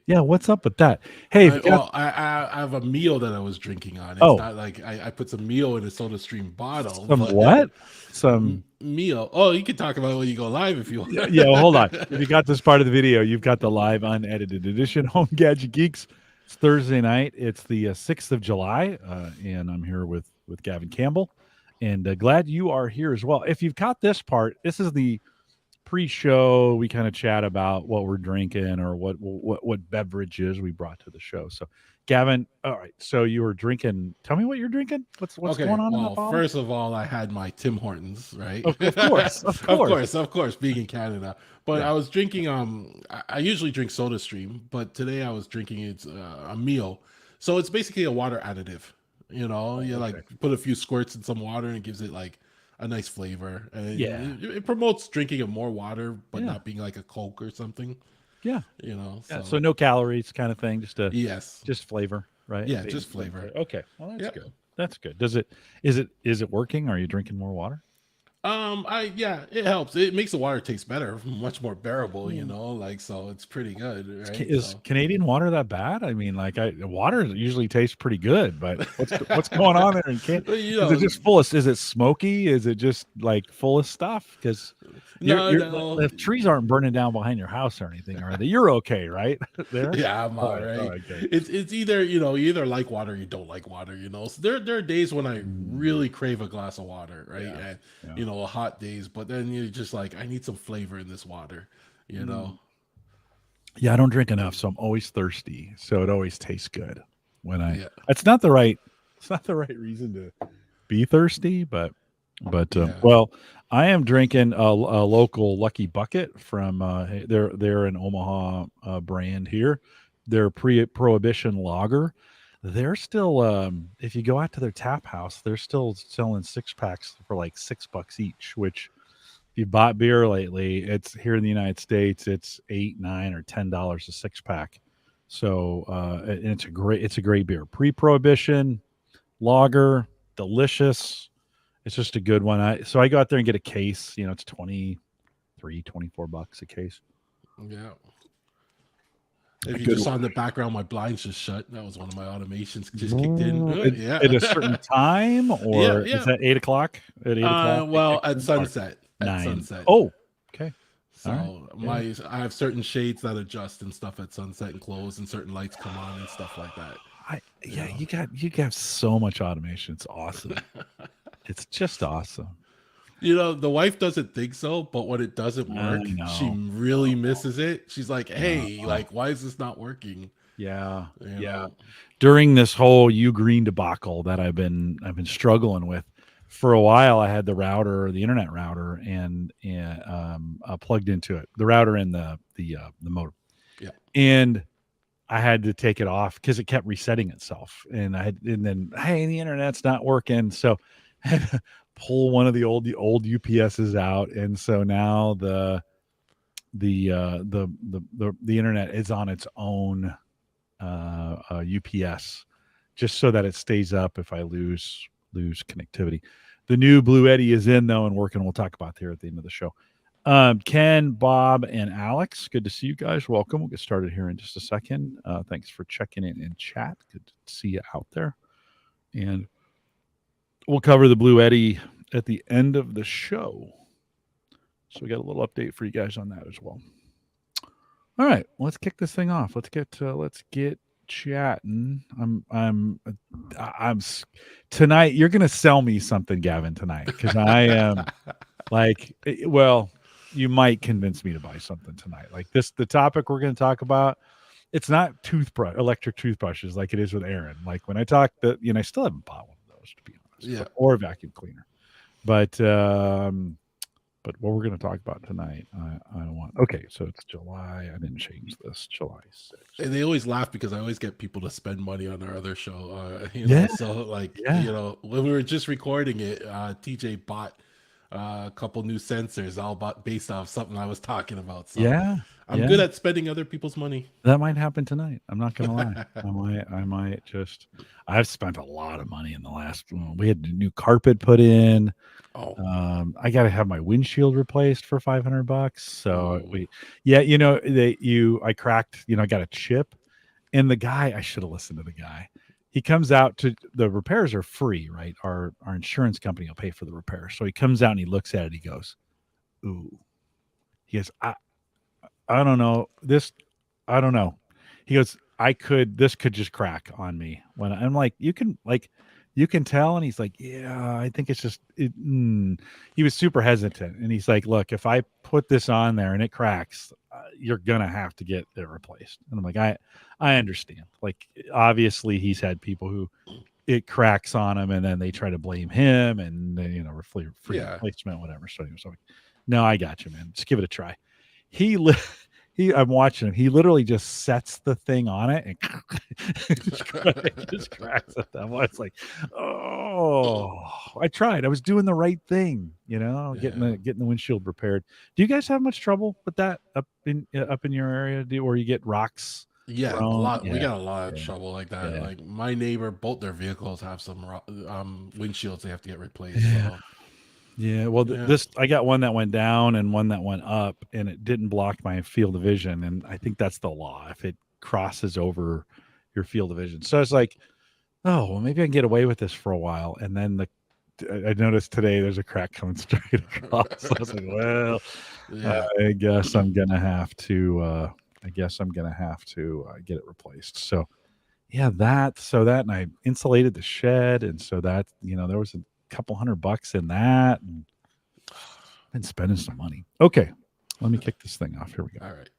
Yeah, what's up with that? Hey, if you got, I have a meal that I was drinking on. It's oh, not like I put some meal in a Soda Stream bottle, some but what? Some meal. Oh, you can talk about it when you go live if you yeah, want. yeah. Well, hold on. If you got this part of the video, you've got the live unedited edition. Home Gadget Geeks. It's Thursday night. It's the 6th of July, and I'm here with Gavin Campbell, and glad you are here as well. If you've caught this part, this is the pre-show. We kind of chat about what we're drinking or what beverages we brought to the show. So, Gavin, all right. So you were drinking. Tell me what you're drinking. What's Okay, going on in that well, bottle? first of all, I had my Tim Hortons, right? Of course, of Of course. course, of course, being in Canada. But Yeah. I was drinking. I usually drink Soda Stream, but today I was drinking it's a meal. So it's basically a water additive. You know, Oh, you like okay. put a few squirts in some water and it gives it like a nice flavor, Yeah. and it promotes drinking of more water, but Yeah. not being like a Coke or something. Yeah. You know, Yeah. So so no calories, kind of thing. yes, Just flavor, right? yeah, Base just flavor. Okay. Well, that's Yep. good. That's good. Is it working? Are you drinking more water? I yeah, it helps. It makes the water taste better, much more bearable, you know, like so it's pretty good, right? Is So Canadian water that bad? I mean, like, water usually tastes pretty good, but what's going on there in Can? you Is it know, just full of? Is it smoky? Is it just like full of stuff? Because no, you're no, the trees aren't burning down behind your house or anything, are they? You're okay, right? There. yeah, I'm All all right. All right. right. Good. It's either you either like water or you don't like water, you know. So there are days when I Mm, really crave a glass of water, right? yeah. And Yeah. hot days, but then you're just like, I need some flavor in this water, you know. Mm. Yeah. I don't drink enough, so I'm always thirsty. So it always tastes good when I. Yeah, It's not the right. It's not the right reason to be thirsty, but yeah. well, I am drinking a local Lucky Bucket from they're an Omaha brand here. They're pre-prohibition lager. They're still if you go out to their tap house, they're still selling six packs for like $6 each. Which if you bought beer lately, it's here in the United States, it's 8, 9, or $10 a six pack. So and it's a great beer. Pre-prohibition lager, delicious. It's just a good one. I go out there and get a case. You know, it's 24 bucks a case. Yeah. A If you good just saw one. in the background, my blinds just shut. That was one of my automations just kicked in. Mm, at Yeah, a certain time, yeah, or is yeah. that 8 o'clock? At 8 o'clock, it Well, kicks at in? Or sunset, at 9. sunset. Oh, okay. All right. So Yeah. I have certain shades that adjust and stuff at sunset and close, and certain lights come on and stuff like that. You Yeah, know. you got so much automation. It's awesome. It's just awesome. The wife doesn't think so, but when it doesn't I work, she know. really misses it. She's like, Uh, "Hey, like, why is this not working?" yeah, You yeah. know. During this whole UGreen debacle that I've been struggling with for a while, I had the router, the internet router, and plugged into it. The router and the modem, Yeah. and I had to take it off because it kept resetting itself. And then hey, the internet's not working, so I had to pull one of the old UPSs out, and so now the internet is on its own UPS, just so that it stays up if I lose connectivity. The new Bluetti is in though and working. We'll talk about there at the end of the show. Ken, Bob, and Alex, good to see you guys. Welcome. We'll get started here in just a second. Thanks for checking in chat. Good to see you out there. And we'll cover the Bluetti at the end of the show. So we got a little update for you guys on that as well. All right, let's kick this thing off. Let's get chatting. I'm tonight. You're gonna sell me something, Gavin, tonight, because I am like, well, you might convince me to buy something tonight. Like this, the topic we're going to talk about. It's not electric toothbrushes like it is with Aaron. Like when I talk that, I still haven't bought one of those to be honest, Yeah. or a vacuum cleaner. But what we're going to talk about tonight, I don't want. Okay, so it's July. I didn't change this. July 6th. And they always laugh because I always get people to spend money on our other show. Yeah, So like, yeah. when we were just recording it, TJ bought a couple new sensors all based off something I was talking about. So Yeah. I'm good at spending other people's money. That might happen tonight. I'm not gonna lie. I might just. I've spent a lot of money in the last. We had new carpet put in. Oh, I got to have my windshield replaced for $500. So ooh. I cracked. I got a chip, and the guy. I should have listened to the guy. He comes out to the repairs are free, right? Our insurance company will pay for the repair. So he comes out and he looks at it. He goes, "Ooh." He goes, I don't know this. I don't know. He goes, this could just crack on me. When I'm like, you can tell. And he's like, yeah, I think it's just, he was super hesitant. And he's like, look, if I put this on there and it cracks, you're going to have to get it replaced. And I'm like, I understand. Like, obviously he's had people who it cracks on him and then they try to blame him and, free Yeah. replacement, whatever. So anyway, no, I got you, man. Just give it a try. I'm watching him. He literally just sets the thing on it and just cracks at them. It's like, oh, I tried. I was doing the right thing, getting the windshield repaired. Do you guys have much trouble with that up in your area? Or you get rocks? Yeah, a thrown? lot. We Yeah, got a lot of trouble like that. yeah. Like my neighbor, both their vehicles have some windshields they have to get replaced. Yeah. So Yeah, well, I got one that went down and one that went up, and it didn't block my field of vision. And I think that's the law if it crosses over your field of vision. So it's like, oh, well, maybe I can get away with this for a while. And then I noticed today there's a crack coming straight across. So I was like, well, I guess I'm gonna have to. Get it replaced. So yeah, and I insulated the shed, and so that there was a couple $100 in that, and been spending some money. Okay, let me kick this thing off. Here we go. All right.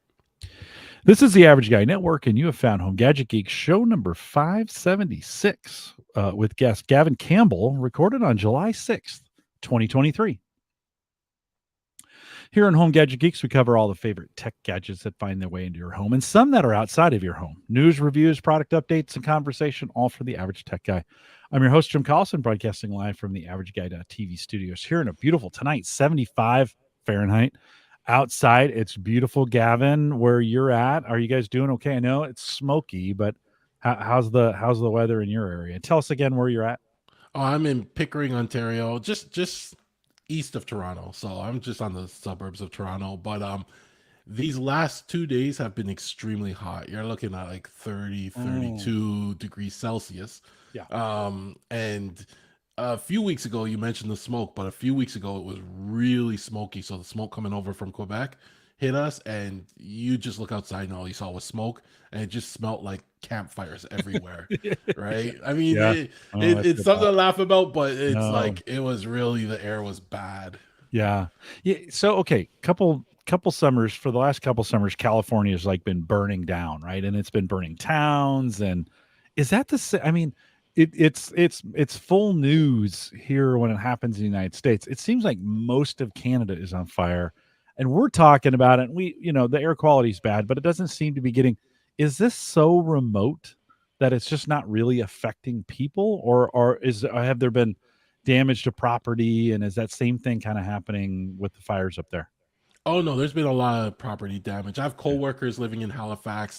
This is the Average Guy Network, and you have found Home Gadget Geeks show number 576 with guest Gavin Campbell, recorded on July 6th, 2023. Here on Home Gadget Geeks, we cover all the favorite tech gadgets that find their way into your home and some that are outside of your home. News, reviews, product updates, and conversation, all for the average tech guy. I'm your host, Jim Collison, broadcasting live from the Average Guy.tv studios here in a beautiful tonight, 75 Fahrenheit. Outside, it's beautiful. Gavin, where you're at, are you guys doing okay? I know it's smoky, but how's the weather in your area? Tell us again where you're at. Oh, I'm in Pickering, Ontario, just east of Toronto. So I'm just on the suburbs of Toronto. But these last 2 days have been extremely hot. You're looking at like 30, 32 degrees Celsius. Yeah. And a few weeks ago, you mentioned the smoke, but a few weeks ago, it was really smoky. So the smoke coming over from Quebec hit us, and you just look outside and all you saw was smoke, and it just smelled like campfires everywhere. Right? I mean, it's something to laugh about, but it's like it was really, the air was bad. Yeah. So, okay, couple summers, for the last couple summers, California has like been burning down, right? And it's been burning towns. And is that I mean, it's full news here when it happens in the United States. It seems like most of Canada is on fire, and we're talking about it. And the air quality is bad, but it doesn't seem to be getting. Is this so remote that it's just not really affecting people, or have there been damage to property, and is that same thing kind of happening with the fires up there? Oh no, there's been a lot of property damage. I have coworkers living in Halifax.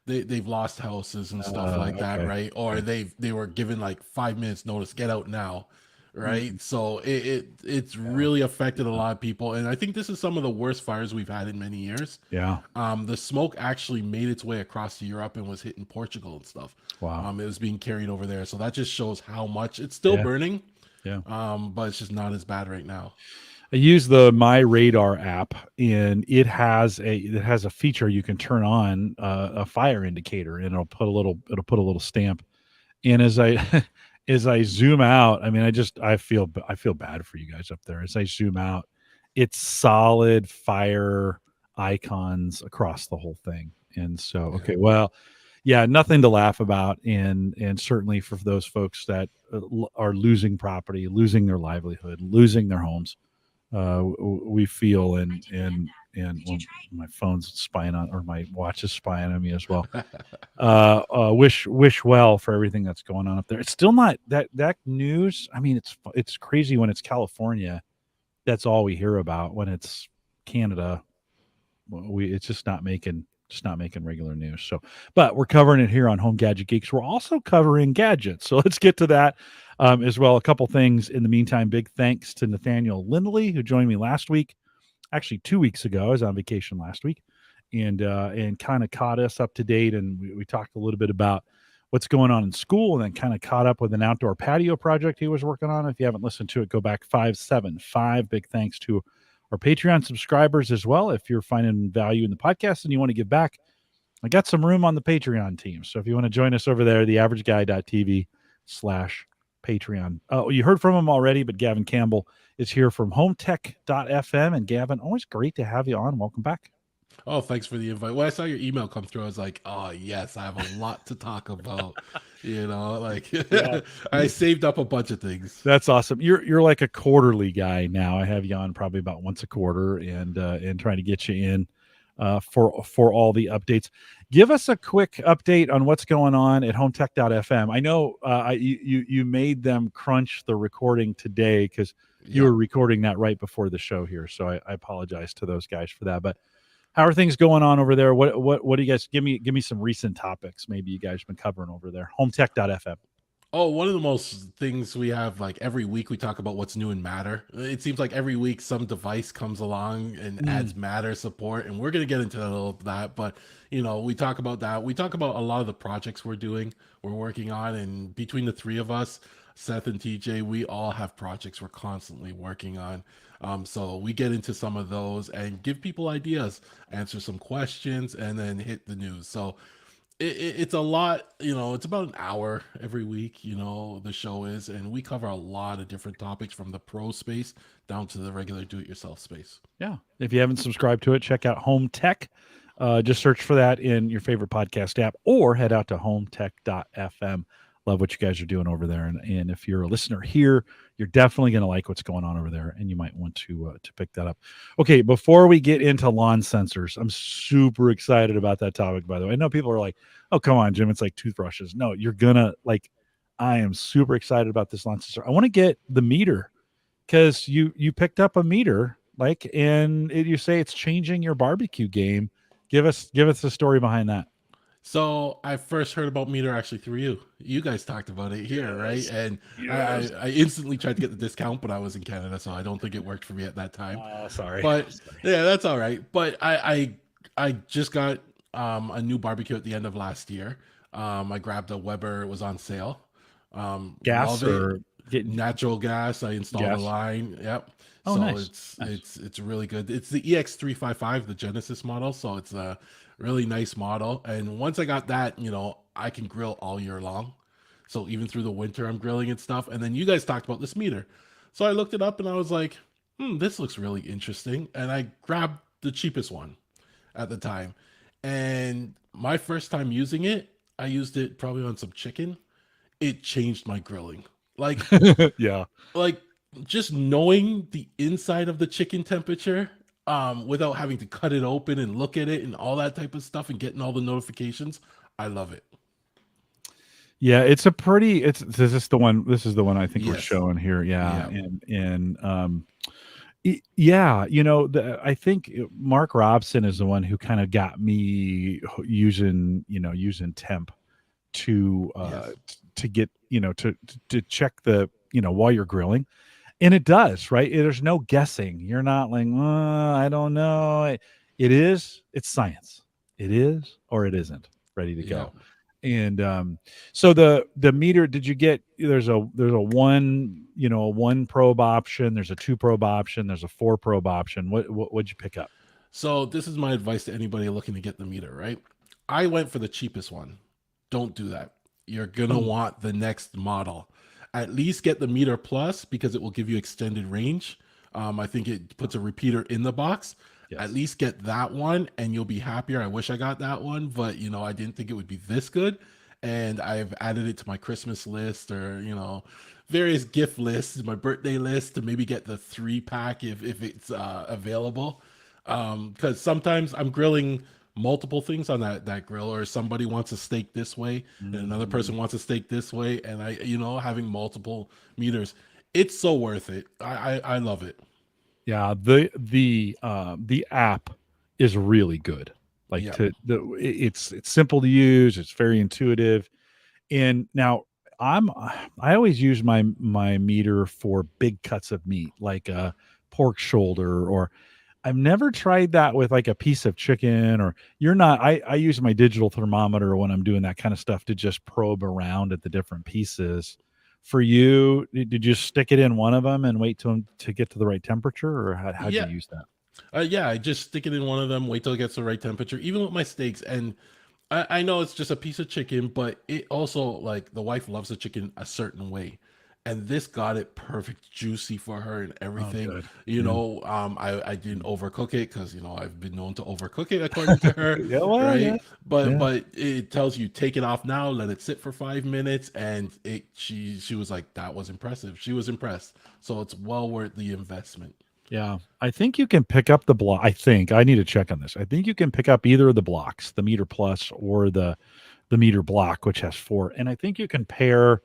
They've lost houses and stuff like that, right? Or they were given like 5 minutes notice, get out now, right? So it's really affected a lot of people, and I think this is some of the worst fires we've had in many years. Yeah. The smoke actually made its way across to Europe and was hitting Portugal and stuff. Wow. It was being carried over there, so that just shows how much it's still burning. Yeah. But it's just not as bad right now. I use the My Radar app, and it has a feature you can turn on a fire indicator, and it'll put a little stamp. And as I as I zoom out, I mean, I feel bad for you guys up there. As I zoom out, it's solid fire icons across the whole thing. And so, okay, well, yeah, nothing to laugh about, and certainly for those folks that are losing property, losing their livelihood, losing their homes. We feel and well, my phone's spying on, or my watch is spying on me as well. Wish well for everything that's going on up there. It's still not that news. I mean, it's crazy when it's California. That's all we hear about. When it's Canada, it's just not making regular news. So, but we're covering it here on Home Gadget Geeks. We're also covering gadgets. So let's get to that as well. A couple things in the meantime. Big thanks to Nathaniel Lindley, who joined me last week, actually 2 weeks ago. I was on vacation last week, and kind of caught us up to date. And we talked a little bit about what's going on in school, and then kind of caught up with an outdoor patio project he was working on. If you haven't listened to it, go back 575. Big thanks to our Patreon subscribers as well. If you're finding value in the podcast and you want to give back, I got some room on the Patreon team. So if you want to join us over there, theaverageguy.tv/Patreon. Oh, you heard from him already, but Gavin Campbell is here from hometech.fm. And Gavin, always great to have you on. Welcome back. Oh, thanks for the invite. When I saw your email come through, I was like, oh, yes, I have a lot to talk about. Like Yeah. I saved up a bunch of things. That's awesome. You're like a quarterly guy now. I have you on probably about once a quarter, and trying to get you in for all the updates. Give us a quick update on what's going on at hometech.fm. I know you made them crunch the recording today because you were recording that right before the show here. So I apologize to those guys for that. But how are things going on over there? What do you guys give me some recent topics maybe you guys have been covering over there? Hometech.fm. Oh, one of the most things we have, like every week we talk about what's new in Matter. It seems like every week some device comes along and adds Matter support, and we're going to get into a little of that. But, we talk about that. We talk about a lot of the projects we're working on, and between the three of us, Seth and TJ, we all have projects we're constantly working on. So we get into some of those and give people ideas, answer some questions, and then hit the news. So it's a lot, it's about an hour every week, the show is, and we cover a lot of different topics from the pro space down to the regular do-it-yourself space. Yeah. If you haven't subscribed to it, check out Home Tech. Just search for that in your favorite podcast app or head out to hometech.fm. Love what you guys are doing over there. And if you're a listener here, you're definitely going to like what's going on over there, and you might want to pick that up. Okay, before we get into lawn sensors, I'm super excited about that topic, by the way. I know people are like, oh, come on, Jim, it's like toothbrushes. No, you're going to I am super excited about this lawn sensor. I want to get the meter because you picked up a meter, and you say it's changing your barbecue game. Give us the story behind that. So I first heard about Meter actually through you. You guys talked about it here, right? And I instantly tried to get the discount, but I was in Canada, so I don't think it worked for me at that time. Oh, sorry. But yeah, that's all right. But I just got a new barbecue at the end of last year. I grabbed a Weber. It was on sale. Gas or natural gas. I installed a line. Yep. Oh, so nice. It's really good. It's the EX355, the Genesis model. So it's a really nice model. And once I got that, I can grill all year long. So even through the winter, I'm grilling and stuff. And then you guys talked about this meter. So I looked it up and I was like, this looks really interesting. And I grabbed the cheapest one at the time. And my first time using it, I used it probably on some chicken. It changed my grilling. Yeah. Just knowing the inside of the chicken temperature, without having to cut it open and look at it and all that type of stuff and getting all the notifications, I love it. Yeah, this is the one I think we're showing here. Yeah. I think Mark Robson is the one who kind of got me using temp to get, to check the, while you're grilling. And it does, right? There's no guessing. You're not like, I don't know. It's science. It is or it isn't ready to go. And so the meter, did you get, there's a one, a one probe option, there's a two probe option, there's a four probe option. What'd you pick up? So this is my advice to anybody looking to get the meter, right? I went for the cheapest one. Don't do that. You're going to want the next model. At least get the Meter Plus because it will give you extended range. I think it puts a repeater in the box. Yes. At least get that one and you'll be happier. I wish I got that one, but I didn't think it would be this good. And I've added it to my Christmas list or, various gift lists, my birthday list to maybe get the 3-pack if it's available. Because sometimes I'm grilling multiple things on that grill, or somebody wants a steak this way and another person wants a steak this way, and I having multiple meters, it's so worth it. I love it. Yeah, the app is really good. Like Yeah. it's simple to use. It's very intuitive. And now I always use my meter for big cuts of meat, like a pork shoulder, or I've never tried that with like a piece of chicken. Or you're not. I use my digital thermometer when I'm doing that kind of stuff to just probe around at the different pieces. For you, did you stick it in one of them and wait to get to the right temperature, or how'd you Yeah. use that? Yeah, I just stick it in one of them, wait till it gets the right temperature, even with my steaks. And I know it's just a piece of chicken, but it also, like, the wife loves the chicken a certain way. And this got it perfect, juicy for her and Oh, everything. good. You Yeah. know, I didn't overcook it because, I've been known to overcook it according to her, Yeah. Well. Yeah. right? But Yeah. but it tells you take it off now, let it sit for 5 minutes, and she was like, that was impressive. She was impressed. So it's well worth the investment. Yeah, I think you can pick up the block. I think I need to check on this. I think you can pick up either of the blocks, the meter plus or the meter block, which has four. And I think you can pair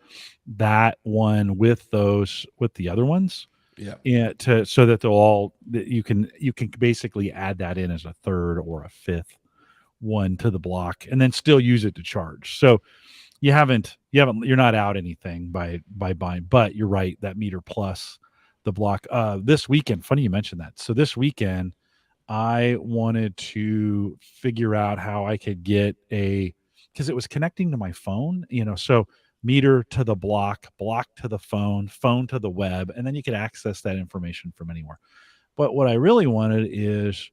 that one with the other ones, Yeah. and to so that they'll all that you can basically add that in as a third or a fifth one to the block, and then still use it to charge. So you're not out anything by buying, but you're right, that meter plus the block this weekend. Funny you mentioned that. So this weekend I wanted to figure out how I could get a because it was connecting to my phone, so meter to the block, block to the phone to the web, and then you could access that information from anywhere. But what I really wanted is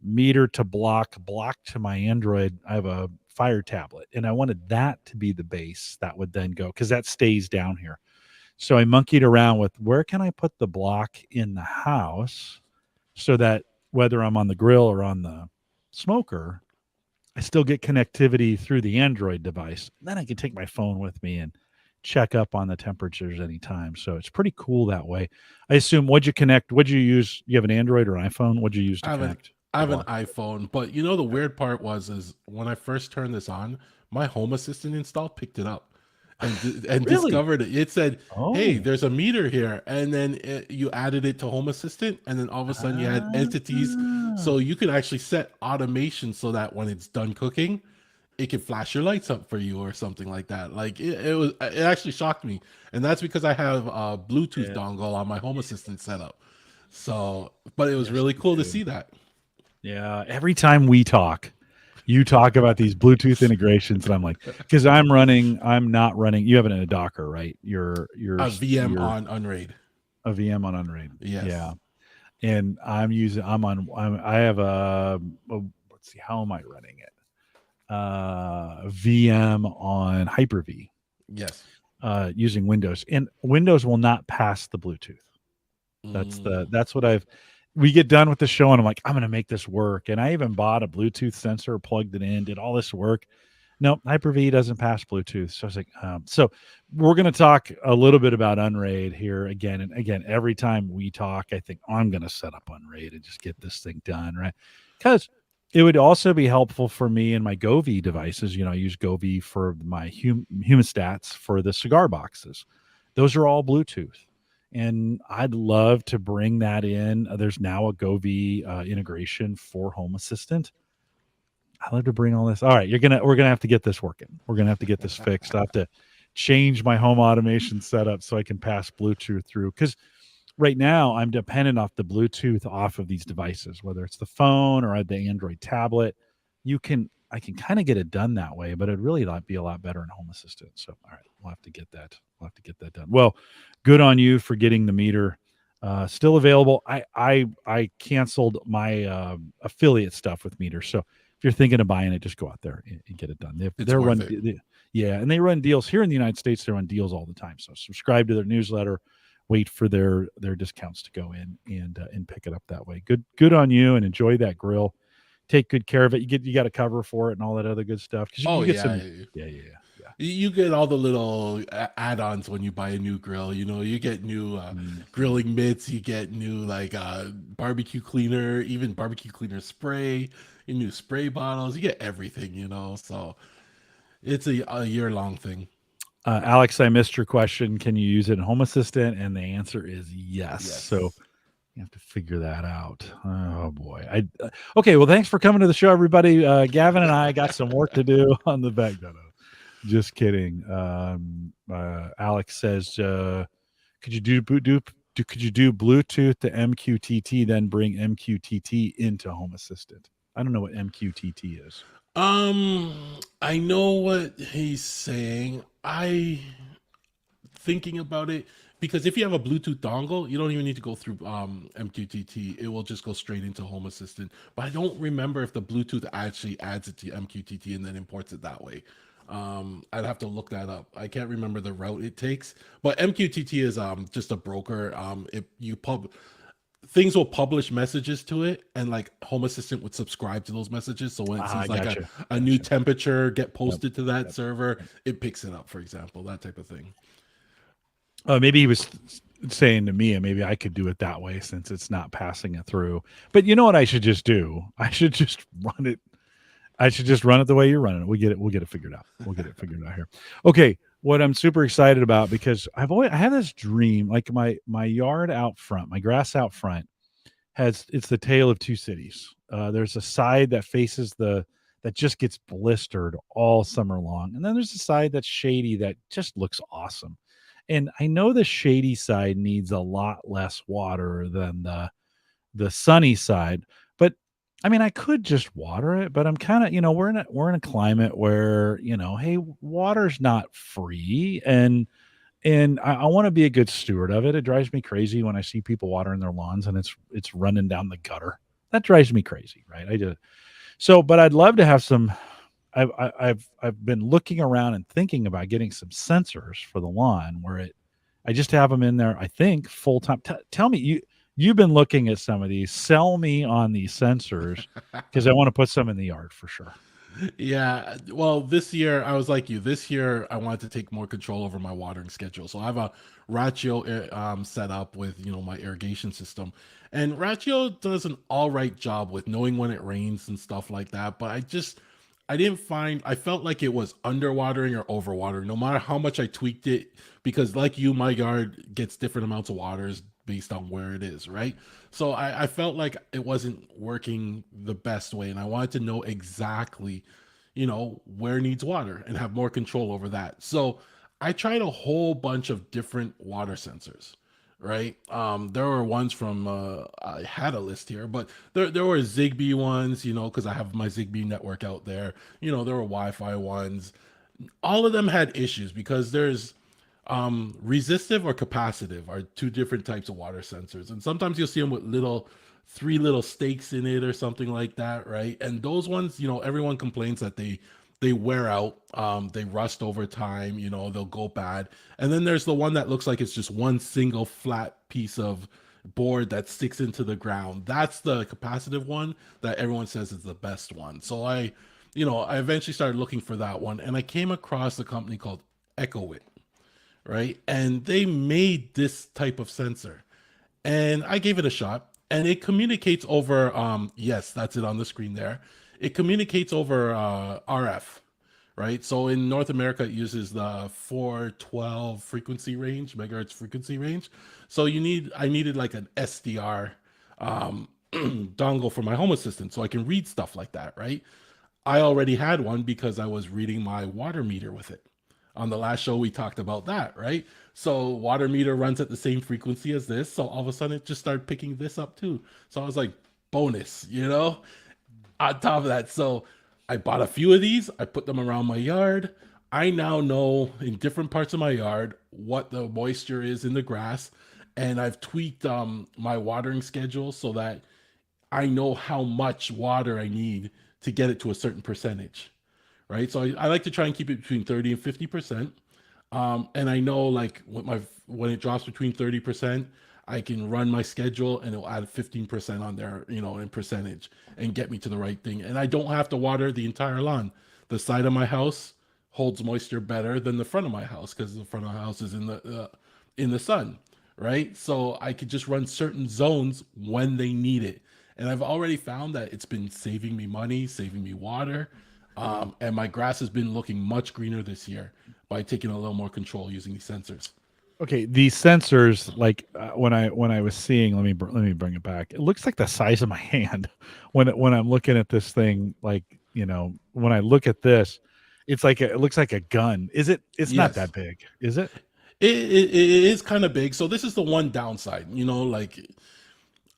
meter to block, block to my Android. I have a Fire tablet, and I wanted that to be the base that would then go because that stays down here. So I monkeyed around with where can I put the block in the house so that whether I'm on the grill or on the smoker, I still get connectivity through the Android device. Then I can take my phone with me and check up on the temperatures anytime. So it's pretty cool that way. I assume what'd you use? You have an Android or an iPhone? What'd you use to I have an connect I the have an block? iPhone, but the weird part is when I first turned this on, my Home Assistant install picked it up and Really? discovered it. It said, "Hey, Oh. there's a meter here," and then you added it to Home Assistant, and then all of a sudden you had entities, Ah. so you could actually set automation so that when it's done cooking, it could flash your lights up for you or something like that. Like it actually shocked me, and that's because I have a Bluetooth Yeah. dongle on my Home Assistant setup. So, but it was Yes, really you cool to do. see that. Yeah. Every time we talk, you talk about these Bluetooth integrations, and I'm like, because I'm not running. You have it in a Docker, right? A VM You're on Unraid. a VM on Unraid. Yeah. Yes. And I have let's see, how am I running it? VM on Hyper-V, Yes. using Windows, and Windows will not pass the Bluetooth. Mm. That's what we get done with the show, and I'm like, I'm going to make this work. And I even bought a Bluetooth sensor, plugged it in, did all this work. No, Hyper-V doesn't pass Bluetooth. So I was like, so we're going to talk a little bit about Unraid here again. And again, every time we talk, I think, oh, I'm going to set up Unraid and just get this thing done, right? Because it would also be helpful for me in my Govee devices. I use Govee for my humidistats for the cigar boxes. Those are all Bluetooth. And I'd love to bring that in. There's now a Govee integration for Home Assistant. I love to bring all this. All right, we're gonna have to get this working. We're gonna have to get this fixed. I have to change my home automation setup so I can pass Bluetooth through. Because right now I'm dependent off the Bluetooth off of these devices, whether it's the phone or the Android tablet. I can kind of get it done that way, but it'd really not be a lot better in Home Assistant. So all right, we'll have to get that. We'll have to get that done. Well, good on you for getting the meter. Still available. I canceled my affiliate stuff with Meter. So if you're thinking of buying it, just go out there and get it done. It's worth it. Yeah, and they run deals here in the United States. They run deals all the time. So subscribe to their newsletter. Wait for their discounts to go in and pick it up that way. Good on you, and enjoy that grill. Take good care of it. You got a cover for it and all that other good stuff because Oh you get yeah. some. Yeah. You get all the little add-ons when you buy a new grill. You get new Mhm. grilling mitts. You get new like barbecue cleaner, even barbecue cleaner spray. Your new spray bottles. You get everything. So it's a year-long thing. Alex, I missed your question. Can you use it in Home Assistant? And the answer is yes. So Yes. You have to figure that out. Oh boy. Okay. Well, thanks for coming to the show, everybody. Gavin and I got some work to do on the back. No, no, just kidding. Alex says, could you could you do Bluetooth to MQTT, then bring MQTT into Home Assistant? I don't know what MQTT is. Um, I know what he's saying. I thinking about it because if you have a Bluetooth dongle, you don't even need to go through MQTT. It will just go straight into Home Assistant. But I don't remember if the Bluetooth actually adds it to MQTT and then imports it that way. I'd have to look that up. I can't remember the route it takes, but MQTT is just a broker. If you things will publish messages to it, and like Home Assistant would subscribe to those messages. So when it sees like a new temperature get posted to that server, it picks it up, for example, that type of thing. Maybe he was saying to me, and maybe I could do it that way since it's not passing it through. But you know what I should just do? I should just run it. I should just run it the way you're running it. We get it. We'll get it figured out. We'll get it figured out here. Okay. What I'm super excited about, because I had this dream, like my yard out front, my grass out front it's the tale of two cities. There's a side that faces that just gets blistered all summer long, and then there's a side that's shady that just looks awesome. And I know the shady side needs a lot less water than the sunny side, but I mean, I could just water it, but I'm kind of, we're in a climate where, hey, water's not free, and I want to be a good steward of it. It drives me crazy when I see people watering their lawns and it's running down the gutter. That drives me crazy, right? But I'd love to have some. I've been looking around and thinking about getting some sensors for the lawn I just have them in there. I think full time. Tell me you've been looking at some of these. Sell me on these sensors because I want to put some in the yard for sure. Yeah, well, this year I was like you. This year I wanted to take more control over my watering schedule. So I have a Ratio set up with my irrigation system, and Ratio does an all right job with knowing when it rains and stuff like that. But I didn't find I felt like it was underwatering or overwatering, no matter how much I tweaked it, because like you, my yard gets different amounts of waters based on where it is, right? So I felt like it wasn't working the best way, and I wanted to know exactly, where it needs water and have more control over that. So I tried a whole bunch of different water sensors, right? There were ones from I had a list here, but there were Zigbee ones, because I have my Zigbee network out there. There were Wi-Fi ones. All of them had issues because there's resistive or capacitive are two different types of water sensors, and sometimes you'll see them with three little stakes in it or something like that, right? And those ones, everyone complains that they wear out, they rust over time, they'll go bad. And then there's the one that looks like it's just one single flat piece of board that sticks into the ground. That's the capacitive one that everyone says is the best one. So I eventually started looking for that one, and I came across a company called Ecowitt, right? And they made this type of sensor, and I gave it a shot, and it communicates over yes, that's it on the screen there. It communicates over RF, right? So in North America, it uses the 412 frequency range, megahertz frequency range. So I needed like an SDR dongle for my Home Assistant so I can read stuff like that, right? I already had one because I was reading my water meter with it. On the last show, we talked about that, right? So water meter runs at the same frequency as this. So all of a sudden, it just started picking this up too. So I was like, bonus, on top of that. So I bought a few of these. I put them around my yard. I now know in different parts of my yard what the moisture is in the grass. And I've tweaked my watering schedule so that I know how much water I need to get it to a certain percentage, right? So I like to try and keep it between 30 and 50%. And I know like when it drops between 30%, I can run my schedule and it'll add 15% on there, in percentage and get me to the right thing. And I don't have to water the entire lawn. The side of my house holds moisture better than the front of my house because the front of the house is in the sun, right? So I could just run certain zones when they need it. And I've already found that it's been saving me money, saving me water. And my grass has been looking much greener this year by taking a little more control using these sensors. Okay, these sensors, like when I was seeing, let me bring it back. It looks like the size of my hand when I'm looking at this thing. Like when I look at this, it looks like a gun. Is it? It's not Yes. that big, is it? It is kind of big. So this is the one downside, like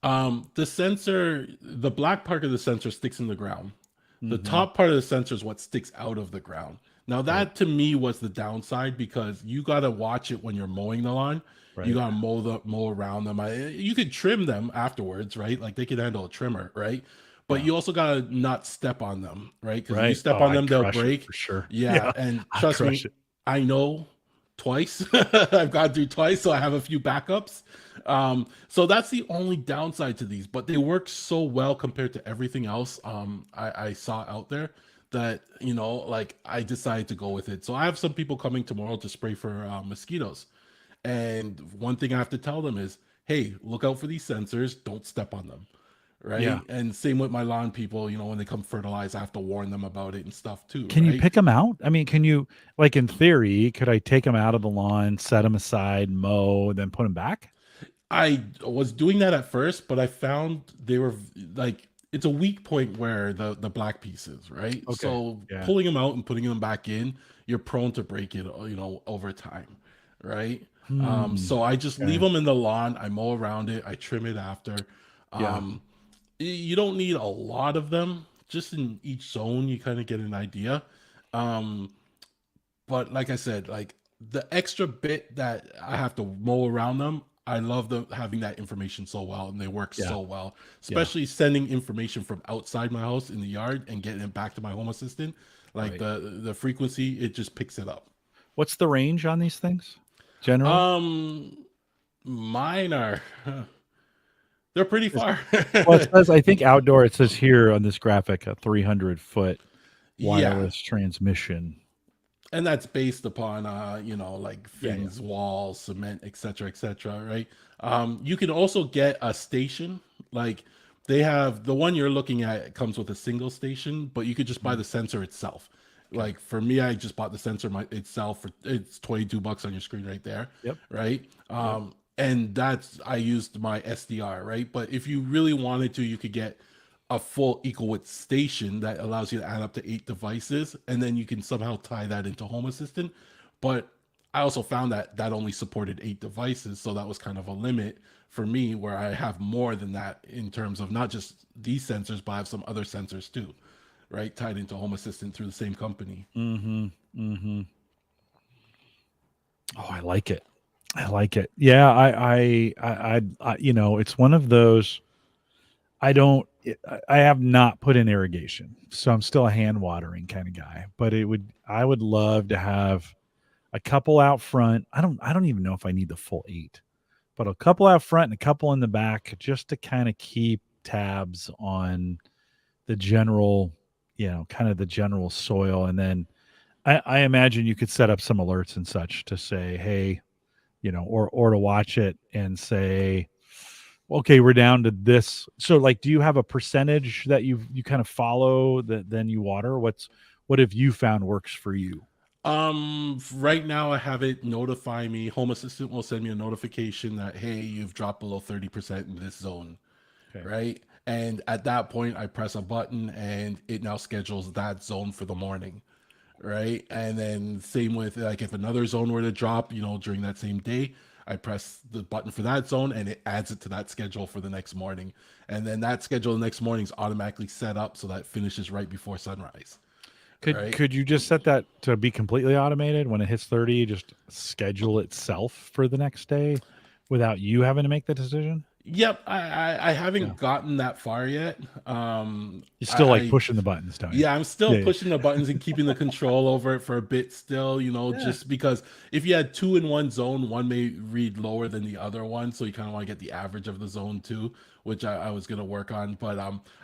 the sensor, the black part of the sensor sticks in the ground. The Mm-hmm. top part of the sensor is what sticks out of the ground. Now Right. that to me was the downside because you gotta watch it when you're mowing the lawn. You Right. gotta mow around them. You could trim them afterwards, right? Like they could handle a trimmer, right? But Yeah. you also gotta not step on them, right? Because if you Right. step Oh, on I'd them, they'll crush it break. for sure. Yeah, Yeah, and I'd trust crush me, it. I know twice. I've gone through twice, so I have a few backups. So that's the only downside to these, but they work so well compared to everything else I saw out there that like I decided to go with it. So I have some people coming tomorrow to spray for mosquitoes, and one thing I have to tell them is, hey, look out for these sensors, don't step on them, Yeah. right? And same with my lawn people, when they come fertilize, I have to warn them about it and stuff too, Can you right? pick them out? I mean, can you, like in theory, could I take them out of the lawn, set them aside, mow, then put them back? I was doing that at first, but I found they were like it's a weak point where the black pieces, right? Okay. So Yeah. pulling them out and putting them back in, you're prone to break it, over time, right? Hmm. So I just leave Okay. them in the lawn. I mow around it. I trim it after. Yeah. Um, you don't need a lot of them. Just in each zone, you kind of get an idea. Um, but like I said, like the extra bit that I have to mow around them, I love them having that information so well, and they work Yeah. so well. Yeah. Especially sending information from outside my house in the yard and getting it back to my home assistant. Like Right. the frequency, it just picks it up. What's the range on these things generally? Um, Mine are they're pretty Is- far. Well, it says, I think outdoor, it says here on this graphic, a 300-foot Yeah, wireless transmission. and that's based upon like Yeah. Yeah. things, walls, cement, etc., right? You can also get a station. Like they have the one you're looking at, it comes with a single station, but you could just buy Mm, the sensor itself. okay. Like for me, I just bought the sensor itself for it's $22 on your screen right there, Yep. right? Yep. And that's I used my SDR, right? But if you really wanted to, you could get a full Ecowitt station that allows you to add up to 8 devices, and then you can somehow tie that into Home Assistant. But I also found that that only supported 8 devices, so that was kind of a limit for me, where I have more than that in terms of not just these sensors, but I have some other sensors too, right, tied into Home Assistant through the same company. Mm-hmm. Mm-hmm. Oh, I like it. I like it. Yeah. It's one of those. I have not put in irrigation, so I'm still a hand watering kind of guy. But I would love to have a couple out front. I don't even know if I need the full 8, but a couple out front and a couple in the back, just to kind of keep tabs on the general, kind of the general soil. And then I imagine you could set up some alerts and such to say, hey, or to watch it and say, okay, we're down to this. So, like, do you have a percentage that you kind of follow that then you water? What have you found works for you? Right now I have it notify me. Home Assistant will send me a notification that, hey, you've dropped below 30% in this zone, Okay. right? And at that point, I press a button and it now schedules that zone for the morning, right? And then same with like if another zone were to drop, during that same day, I press the button for that zone and it adds it to that schedule for the next morning. And then that schedule the next morning is automatically set up so that it finishes right before sunrise, right? Could you just set that to be completely automated when it hits 30, just schedule itself for the next day without you having to make the decision? Yep, I Yeah. haven't gotten that far yet. You I, still like I pushing the buttons, don't you? Yeah, I'm still Yeah. Yeah. pushing the buttons and keeping the control over it for a bit still, Yeah. just because if you had two in one zone, one may read lower than the other one. So you kind of want to get the average of the zone too, which I was gonna work on. But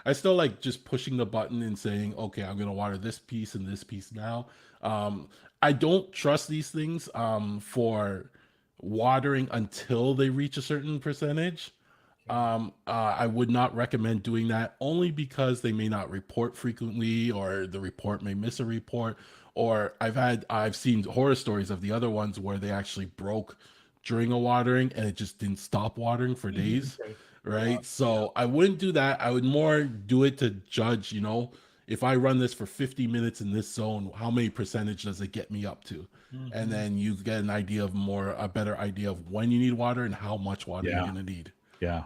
I still like just pushing the button and saying, okay, I'm gonna water this piece and this piece now. Um, I don't trust these things for watering until they reach a certain percentage. I would not recommend doing that only because they may not report frequently, or the report may miss a report. Or I've seen horror stories of the other ones where they actually broke during a watering and it just didn't stop watering for days, Okay. right? So I wouldn't do that. I would more do it to judge, if I run this for 50 minutes in this zone, how many percentage does it get me up to? And Mhm. then you get an idea of a better idea of when you need water and how much water you're Yeah. going to need. Yeah.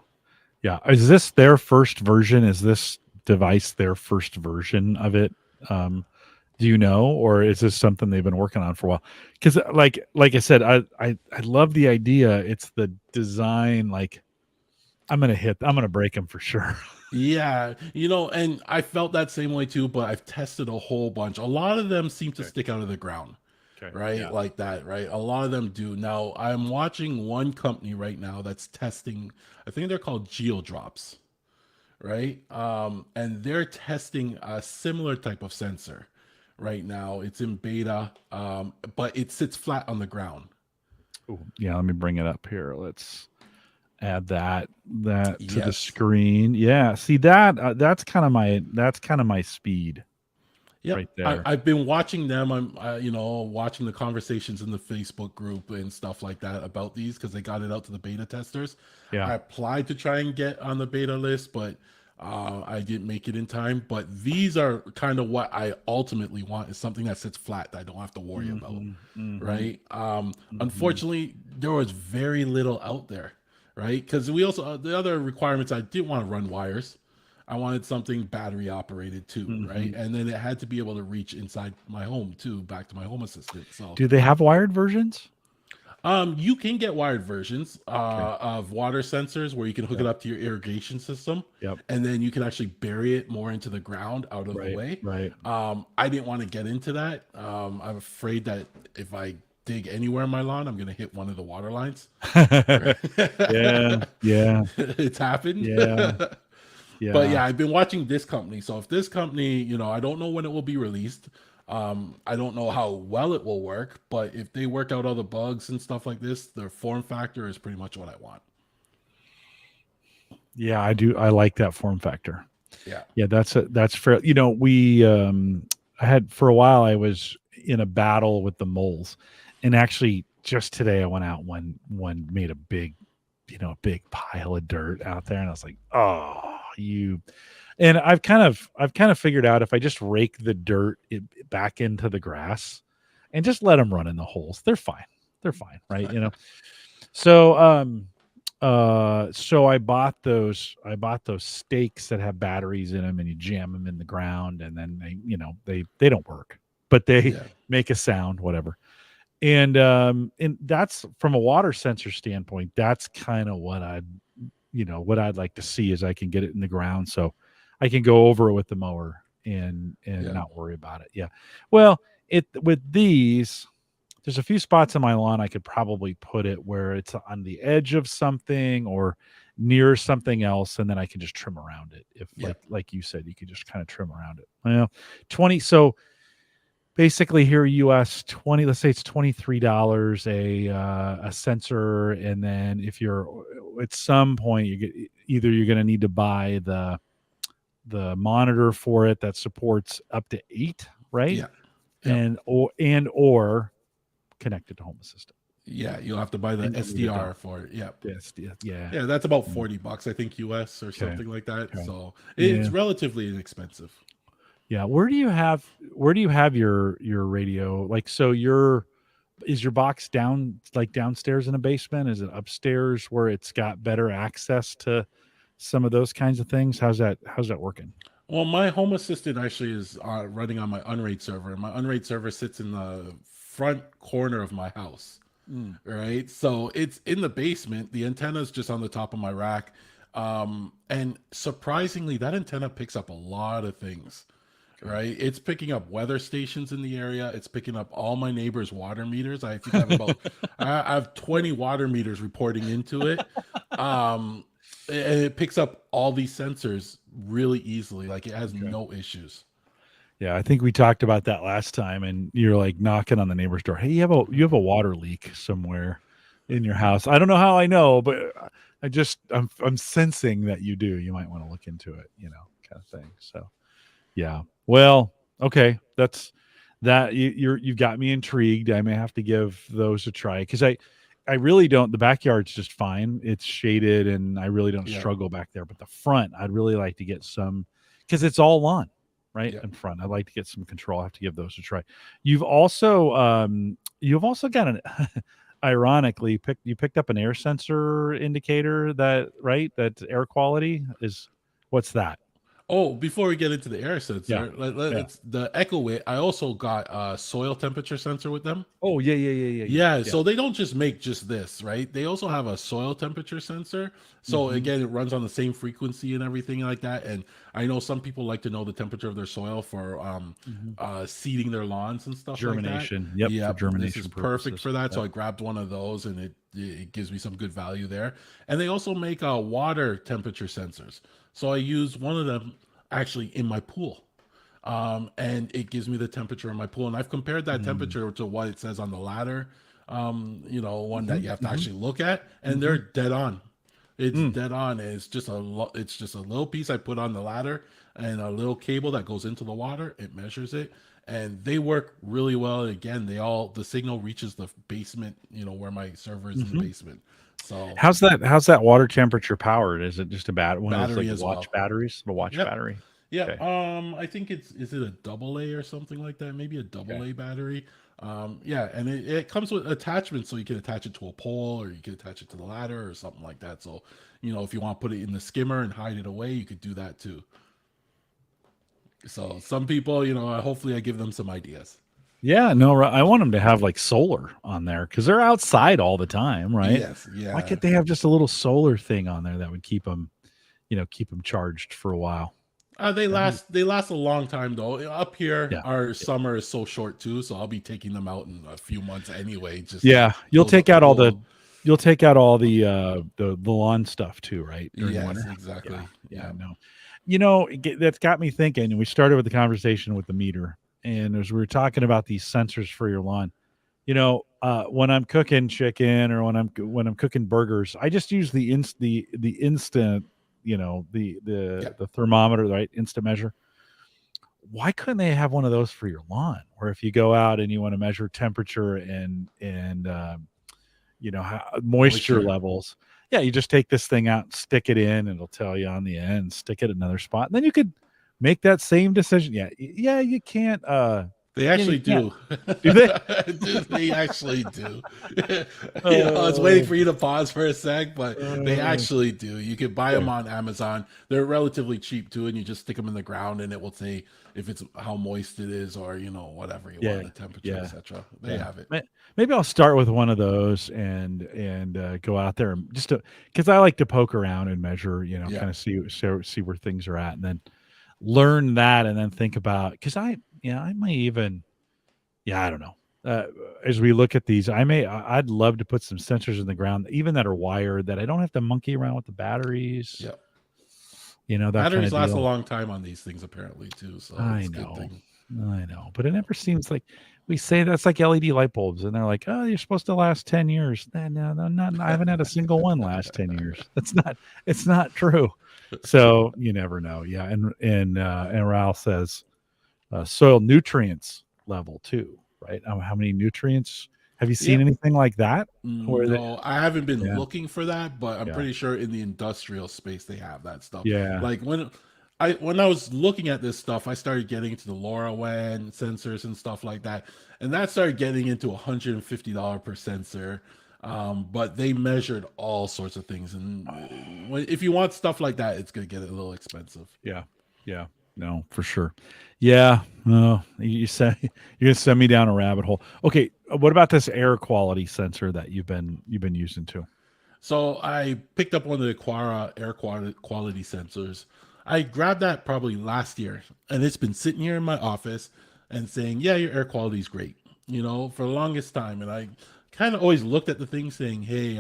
Yeah. Is this their first version? Is this device their first version of it? Um, do you know, or is this something they've been working on for a while? Because like I said, I love the idea. It's the design. Like I'm gonna break them for sure. Yeah, and I felt that same way too, but I've tested a whole bunch. A lot of them seem to Okay. stick out of the ground, Okay. right? Yeah. Like that, right? A lot of them do. Now, I'm watching one company right now that's testing, I think they're called Geodrops, right? And they're testing a similar type of sensor right now. It's in beta, but it sits flat on the ground. Ooh, yeah. Let me bring it up here. Let's add that to the Yes. screen. Yeah. See that's kind of my speed Yep. right there. I've been watching them. I'm, watching the conversations in the Facebook group and stuff like that about these because they got it out to the beta testers. Yeah. I applied to try and get on the beta list, but I didn't make it in time. But these are kind of what I ultimately want is something that sits flat that I don't have to worry about. Mhm. Mhm. Right. Mhm. Unfortunately, there was very little out there. Right. Because we also, the other requirements, I didn't want to run wires. I wanted something battery operated too, right? Mhm. And then it had to be able to reach inside my home too, back to my home assistant. So, Do they have wired versions? you can get wired versions Okay. of water sensors where you can hook Yeah. it up to your irrigation system, Yep. and then you can actually bury it more into the ground, out of the Right. way. Right. I didn't want to get into that. I'm afraid that if I dig anywhere in my lawn, I'm going to hit one of the water lines. Yeah. Yeah. It's happened. Yeah. But Yeah. yeah, I've been watching this company. So if this company, I don't know when it will be released. I don't know how well it will work, but if they work out all the bugs and stuff like this, their form factor is pretty much what I want. Yeah, I do. I like that form factor. Yeah. Yeah, that's fair. We I had for a while I was in a battle with the moles. And actually just today I went out one made a big, big pile of dirt out there and I was like, "Oh, you." And I've kind of figured out if I just rake the dirt back into the grass and just let them run in the holes, they're fine. They're fine, right? So so I bought those stakes that have batteries in them and you jam them in the ground and then they don't work, but they Yeah. make a sound, whatever. And that's from a water sensor standpoint, that's kind of what I'd like to see is I can get it in the ground so I can go over it with the mower and Yeah. not worry about it. Yeah. Well, it with these there's a few spots on my lawn I could probably put it where it's on the edge of something or near something else, and then I can just trim around it. If Yeah. like you said, you could just kind of trim around it. Well, 20. So basically here US 20, let's say it's $23 a sensor, and then if you're at some point you get either you're going to need to buy the monitor for it that supports up to 8, right? Yeah. Yep. And or connected to Home Assistant. Yeah. You'll have to buy the And you'll need a SDR dongle. for it. Yep. Yes, yeah, yeah. Yeah. That's about Mm, $40, I think, US or okay, something like that. okay. So Yeah. it's relatively inexpensive. Yeah. Where do you have your radio? Like, so is your box down, like downstairs in a basement? Is it upstairs where it's got better access to some of those kinds of things? How's that working? Well, my home assistant actually is running on my Unraid server, and my Unraid server sits in the front corner of my house. Mm, Right, so it's in the basement. The antenna is just on the top of my rack, and surprisingly, that antenna picks up a lot of things. okay. Right, it's picking up weather stations in the area. It's picking up all my neighbors' water meters. I think I have about I have 20 water meters reporting into it. Um, and it picks up all these sensors really easily. Like it has Okay. no issues. Yeah, I think we talked about that last time, and you're like knocking on the neighbor's door. Hey, you have a water leak somewhere in your house. I don't know how I know, but I'm sensing that you do. You might want to look into it, kind of thing. So yeah. Well, okay, you've got me intrigued. I may have to give those a try because I really don't. The backyard's just fine. It's shaded, and I really don't Yeah. struggle back there. But the front, I'd really like to get some because it's all lawn, right Yeah. in front. I'd like to get some control. I have to give those a try. You've also got an ironically picked up an air sensor indicator that right that air quality is what's that? Oh, before we get into the air Yeah, sensor, yeah. it's the Ecowitt. I also got a soil temperature sensor with them. Oh yeah. Yeah, Yeah. so they don't just make just this, right? They also have a soil temperature sensor. So Hmm. again, it runs on the same frequency and everything like that. And I know some people like to know the temperature of their soil for Hmm. seeding their lawns and stuff like that. Germination. Yep, for Yep, this is germination perfect purposes. for that. So Yep. I grabbed one of those, and it gives me some good value there. And they also make water temperature sensors. So I use one of them actually in my pool, and it gives me the temperature in my pool. And I've compared that Mm. temperature to what it says on the ladder, one that Mhm, you have to mhm, actually look at, and they're mhm. dead on. It's Mm, dead on. And it's just a little piece I put on the ladder and a little cable that goes into the water. It measures it, and they work really well. And again, the signal reaches the basement, where my server is in the mhm. basement. So How's that water temperature powered? Is it just one of those, like, battery as watch well. batteries? The watch Yep. battery? Yep. Okay, I think is it a double A or something like that? Maybe a okay. double A battery. Yeah, and it comes with attachments, so you can attach it to a pole or you can attach it to the ladder or something like that. So, if you want to put it in the skimmer and hide it away, you could do that too. So some people, hopefully I give them some ideas. Yeah, no, I want them to have, like, solar on there because 'cause they're outside all the time, right? Yes, Why yeah. can't they have just a little solar thing on there that would keep them charged for a while? They That'd be last they last a long time though. Up here, yeah, our yeah. summer is so short too, so I'll be taking them out in a few months anyway, just to Yeah, close up the pool. you'll take out all the lawn stuff too, right, during the Yes, winter? Yeah, exactly. yeah, Yeah. no. That's got me thinking, and we started with the conversation with the meter, and as we were talking about these sensors for your lawn, when I'm cooking chicken or when I'm cooking burgers, I just use the instant, the Yeah. the the thermometer, right? Instant measure. Why couldn't they have one of those for your lawn? Where if you go out and you want to measure temperature and moisture Moisture. levels, yeah, you just take this thing out and stick it in, and it'll tell you on the end, stick it another spot, and then you could make that same decision. Yeah, yeah, you can't. They You actually can't. do. Do they? They actually do. I was waiting Oh, for you to pause for a sec, but they uh, actually do. You can buy them okay. on Amazon. They're relatively cheap too, and you just stick them in the ground, and it will say if it's how moist it is, or whatever you Yeah, want, the temperature, yeah, etc. They yeah. have it. Maybe I'll start with one of those and go out there and just because I like to poke around and measure, Yeah. kind of see where things are at, and then learn that, and then think about because I might even I don't know. Uh, as we look at these, I'd love to put some sensors in the ground, even that are wired, that I don't have to monkey around with the batteries, Yeah. that kind Batteries of last a deal. long time on these things apparently too, so I it's a good know. thing. I know, but it never seems like we say that's like LED light bulbs, and they're like, "Oh, you're supposed to last 10 years." No, no, not. I haven't had a single one last 10 years. It's not true. So you never know. Yeah, and Ralph says soil nutrients level too, right? How many nutrients? Have you seen Yep. anything like that? Where the No, I haven't been yeah, looking for that, but I'm yeah, pretty sure in the industrial space they have that stuff. yeah. Like when I was looking at this stuff, I started getting into the LoRaWAN sensors and stuff like that, and that started getting into $150 per sensor. But they measured all sorts of things, and if you want stuff like that, it's gonna get a little expensive. Yeah. Yeah. No, for sure. Yeah. No, you say you're gonna send me down a rabbit hole. Okay. What about this air quality sensor that you've been using too? So I picked up one of the Aqara air quality sensors. I grabbed that probably last year, and it's been sitting here in my office and saying, "Yeah, your air quality is great." For the longest time, and I kind of always looked at the thing saying, "Hey,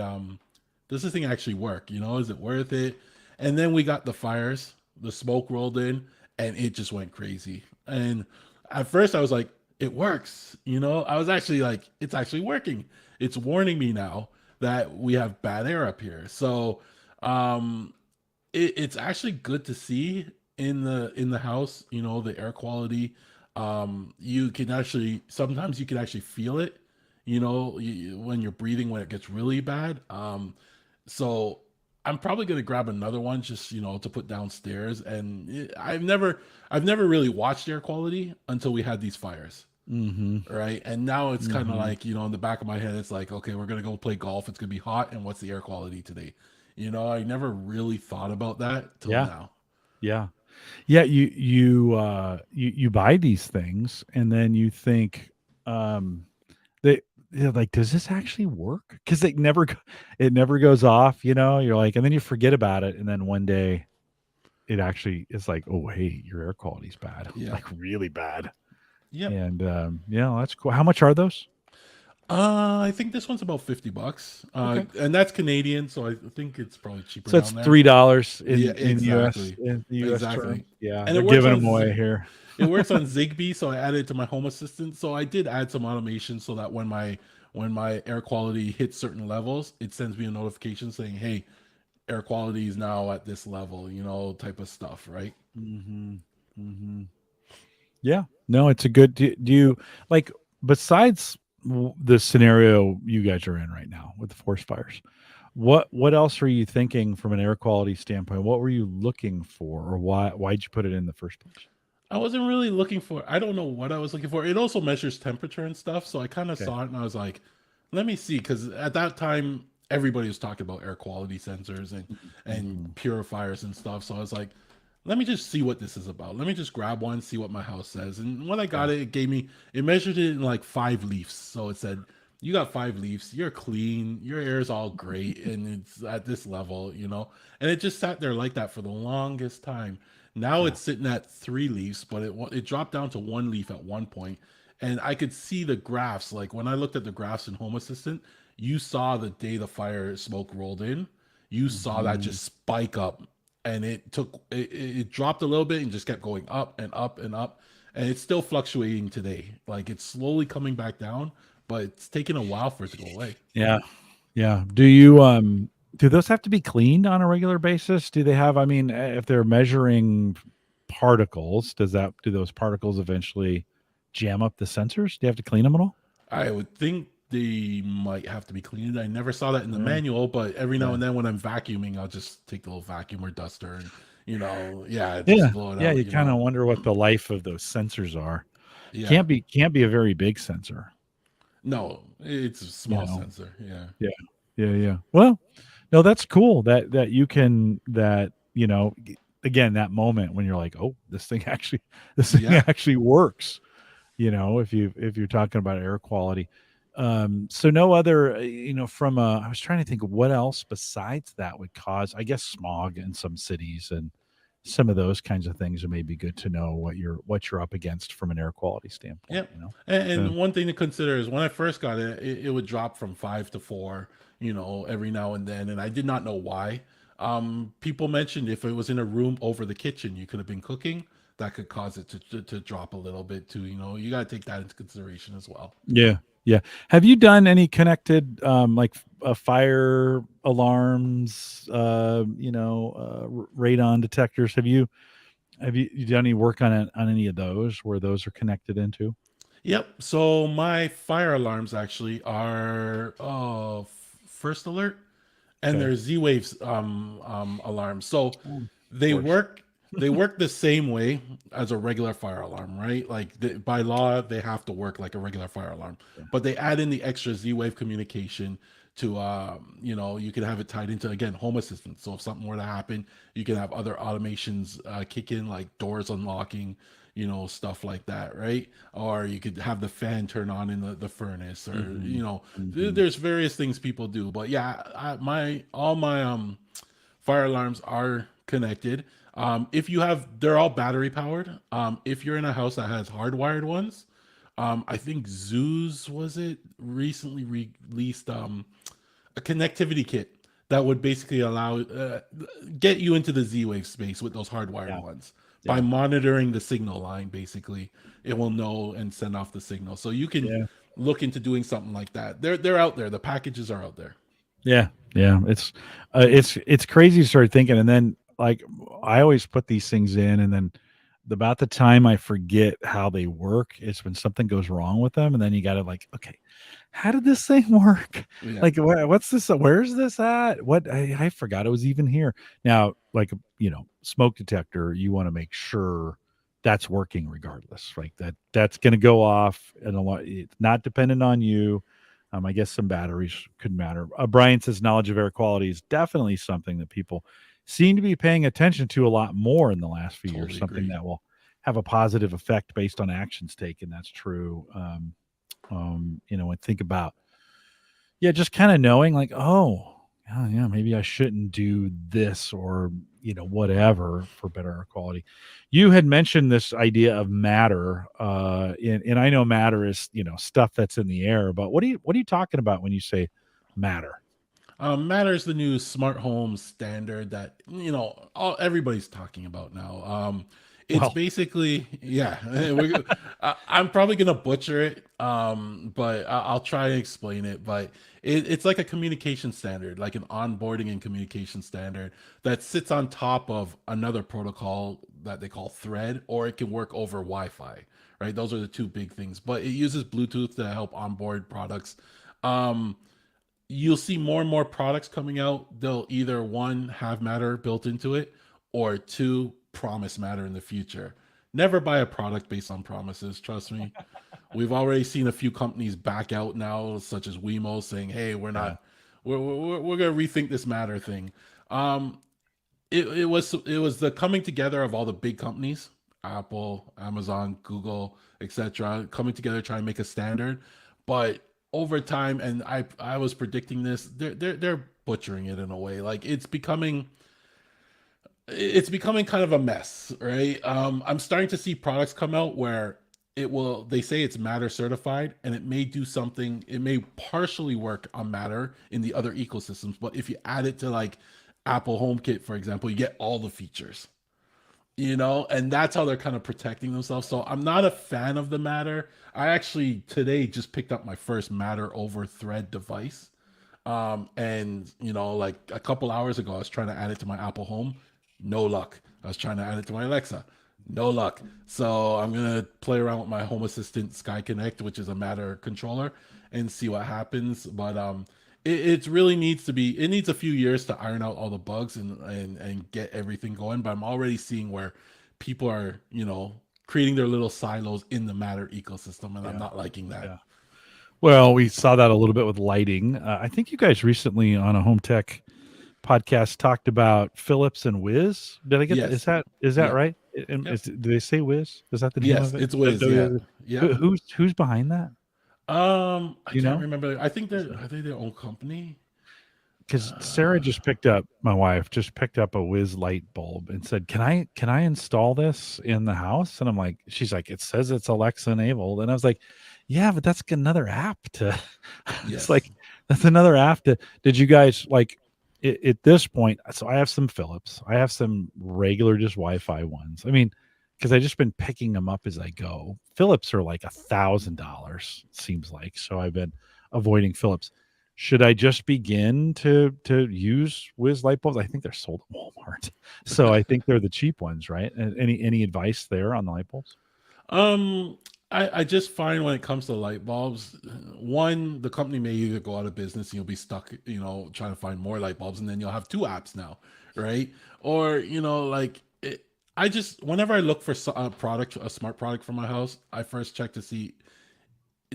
does this thing actually work? Is it worth it?" And then we got the fires, the smoke rolled in, and it just went crazy. And at first, I was like, "It works." I was actually like, "It's actually working. It's warning me now that we have bad air up here." So um it's actually good to see in the house, the air quality. You can actually sometimes you can actually feel it when you're breathing when it gets really bad. So I'm probably gonna grab another one just to put downstairs. And I've never really watched air quality until we had these fires, Mm-hmm. right? And now it's kind of Mm-hmm. like in the back of my head, it's like, okay, we're gonna go play golf. It's gonna be hot, and what's the air quality today? I never really thought about that till Yeah. now. Yeah. Yeah. You buy these things and then you think, um, they, they're like, does this actually work? Because it never goes off. You're like, and then you forget about it, and then one day it actually is like, oh hey, your air quality's bad, Yeah. like really bad. Yep. And yeah, that's cool. How much are those? I think this one's about $50. Okay. And that's Canadian, so I think it's probably cheaper So it's down there. $3 Yeah, in exactly. the US terms. Exactly. Yeah, And they're it works giving on them away here. it works on Zigbee, so I added it to my Home Assistant. So I did add some automation so that when my air quality hits certain levels, it sends me a notification saying, "Hey, air quality is now at this level," type of stuff, right? Hmm. Hmm. Yeah. No, it's a good. Do you like besides the scenario you guys are in right now with the forest fires? What else are you thinking from an air quality standpoint? What were you looking for, or why'd you put it in the first place? I wasn't really looking for. I don't know what I was looking for. It also measures temperature and stuff, so I kind of Okay. saw it and I was like, "Let me see," because at that time everybody was talking about air quality sensors and Mm-hmm. purifiers and stuff. So I was like, "Let me just see what this is about. Let me just grab one, see what my house says." And when I Yeah. got it, it measured it in like 5 leaves. So it said, "You got 5 leaves. You're clean. Your air is all great, and it's at this level." And it just sat there like that for the longest time. Now Yeah. it's sitting at 3 leaves, but it dropped down to 1 leaf at one point, and I could see the graphs. Like when I looked at the graphs in Home Assistant, you saw the day the fire smoke rolled in, you saw that Hmm. just spike up, and it dropped a little bit and just kept going up and up and up, and it's still fluctuating today. Like it's slowly coming back down, but it's taking a while for it to go away. Yeah. Yeah. Do those have to be cleaned on a regular basis? Do they have, I mean, if they're measuring particles, do those particles eventually jam up the sensors? Do you have to clean them at all? I would think they might have to be cleaned. I never saw that in the Yeah. manual, but every now Yeah. and then when I'm vacuuming, I'll just take the little vacuum or duster and yeah, just Yeah. blow it Yeah. out. You kind of wonder what the life of those sensors are. Yeah, Can't be a very big sensor, no, it's a you small know? sensor. Yeah, Yeah. Yeah. Yeah. Well, no, that's cool that you can, again, that moment when you're like, oh, this thing yeah. actually works. If you're talking about air quality. So no other, from I was trying to think of what else besides that would cause, I guess, smog in some cities and some of those kinds of things. It may be good to know what you're up against from an air quality standpoint. Yep. And, Uh, and one thing to consider is when I first got it, it would drop from 5 to 4, every now and then, and I did not know why. People mentioned if it was in a room over the kitchen, you could have been cooking. That could cause it to drop a little bit too. You got to take that into consideration as well. yeah, yeah. Have you done any connected, like fire alarms, radon detectors? Have you done any work on any of those where those are connected into? Yep. So my fire alarms actually are first alert, and Okay. they're Z waves alarms. So Oh, they worse. work the same way as a regular fire alarm, right? Like by law, they have to work like a regular fire alarm, Yeah. but they add in the extra Z wave communication to you can have it tied into again Home Assistant. So if something were to happen, you can have other automations kick in like doors unlocking, stuff like that, right? Or you could have the fan turn on in the furnace, or Hmm. Hmm. there's various things people do. But yeah, my all my fire alarms are connected. If you have, they're all battery powered. If you're in a house that has hardwired ones, I think Zeus was it recently released a connectivity kit that would basically allow get you into the Z-Wave space with those hardwired Yeah. ones by Yeah. monitoring the signal line. Basically, it will know and send off the signal, so you can Yeah. look into doing something like that. They're out there. The packages are out there. Yeah. Yeah. It's crazy to start thinking, and then like I always put these things in, and then about the time I forget how they work is when something goes wrong with them, and then you got to like, okay, how did this thing work? Yeah, Like, what's this? Where's this at? What I forgot it was even here. Now, like, smoke detector, you want to make sure that's working regardless, like that's going to go off, and a lot. It's not dependent on you. I guess some batteries could matter. Brian says knowledge of air quality is definitely something that people seem to be paying attention to a lot more in the last few years. totally Something agree. that will have a positive effect based on actions taken. That's true. And think about, yeah, just kind of knowing like, oh, yeah, maybe I shouldn't do this or, whatever for better air quality. You had mentioned this idea of matter, and I know matter is, stuff that's in the air, but what are you talking about when you say matter? Matter is the new smart home standard that everybody's talking about now. It's Well, basically, yeah. I'm probably gonna butcher it, but I'll try and explain it. But it's like a communication standard, like an onboarding and communication standard that sits on top of another protocol that they call Thread, or it can work over Wi-Fi. Right, those are the two big things. But it uses Bluetooth to help onboard products. Um, you'll see more and more products coming out. They'll either one have matter built into it, or two promise matter in the future. Never buy a product based on promises. Trust me. We've already seen a few companies back out now, such as Wemo, saying, "Hey, we're yeah, not, we're gonna rethink this matter thing." Um, it was the coming together of all the big companies, Apple, Amazon, Google, etc., coming together trying to make a standard. But over time, and I was predicting this, they're butchering it in a way. Like it's becoming kind of a mess, right? I'm starting to see products come out where they say it's matter certified, and it may do something, it may partially work on matter in the other ecosystems, but if you add it to like Apple HomeKit, for example, you get all the features, and that's how they're kind of protecting themselves. So I'm not a fan of the matter. I actually today just picked up my first matter over thread device. And like a couple hours ago, I was trying to add it to my Apple Home, no luck. I was trying to add it to my Alexa, no luck. So I'm gonna play around with my Home Assistant Sky Connect, which is a Matter controller, and see what happens. But it really needs to be. It needs a few years to iron out all the bugs and get everything going. But I'm already seeing where people are, creating their little silos in the Matter ecosystem, and I'm yeah, not liking that. yeah. Well, we saw that a little bit with lighting. I think you guys recently on a home tech podcast talked about Philips and Wiz. Did I get that? Is Yes. that Yep. right? Yep. Do they say Wiz? Is that the name Yes, of it? it's Wiz. Yeah. Yep. Who's behind that? I Do you can't know? remember. I think are they their own company? Because Sarah Uh, just picked up, my wife just picked up a Wiz light bulb and said, "Can I install this in the house?" And I'm like, she's like, "It says it's Alexa enabled," and I was like, "Yeah, but that's another app to." It's yes. like that's another app to. Did you guys like at this point? So I have some Philips, I have some regular just Wi-Fi ones. I mean, because I just been picking them up as I go. Philips are like $1,000, seems like. So I've been avoiding Philips. Should I just begin to use Wiz light bulbs? I think they're sold at Walmart, so I think they're the cheap ones, right? And any advice there on the light bulbs? Um, I just find when it comes to light bulbs, one, the company may either go out of business and you'll be stuck, trying to find more light bulbs, and then you'll have two apps now, right? Or, like I just whenever I look for a product, a smart product for my house, I first check to see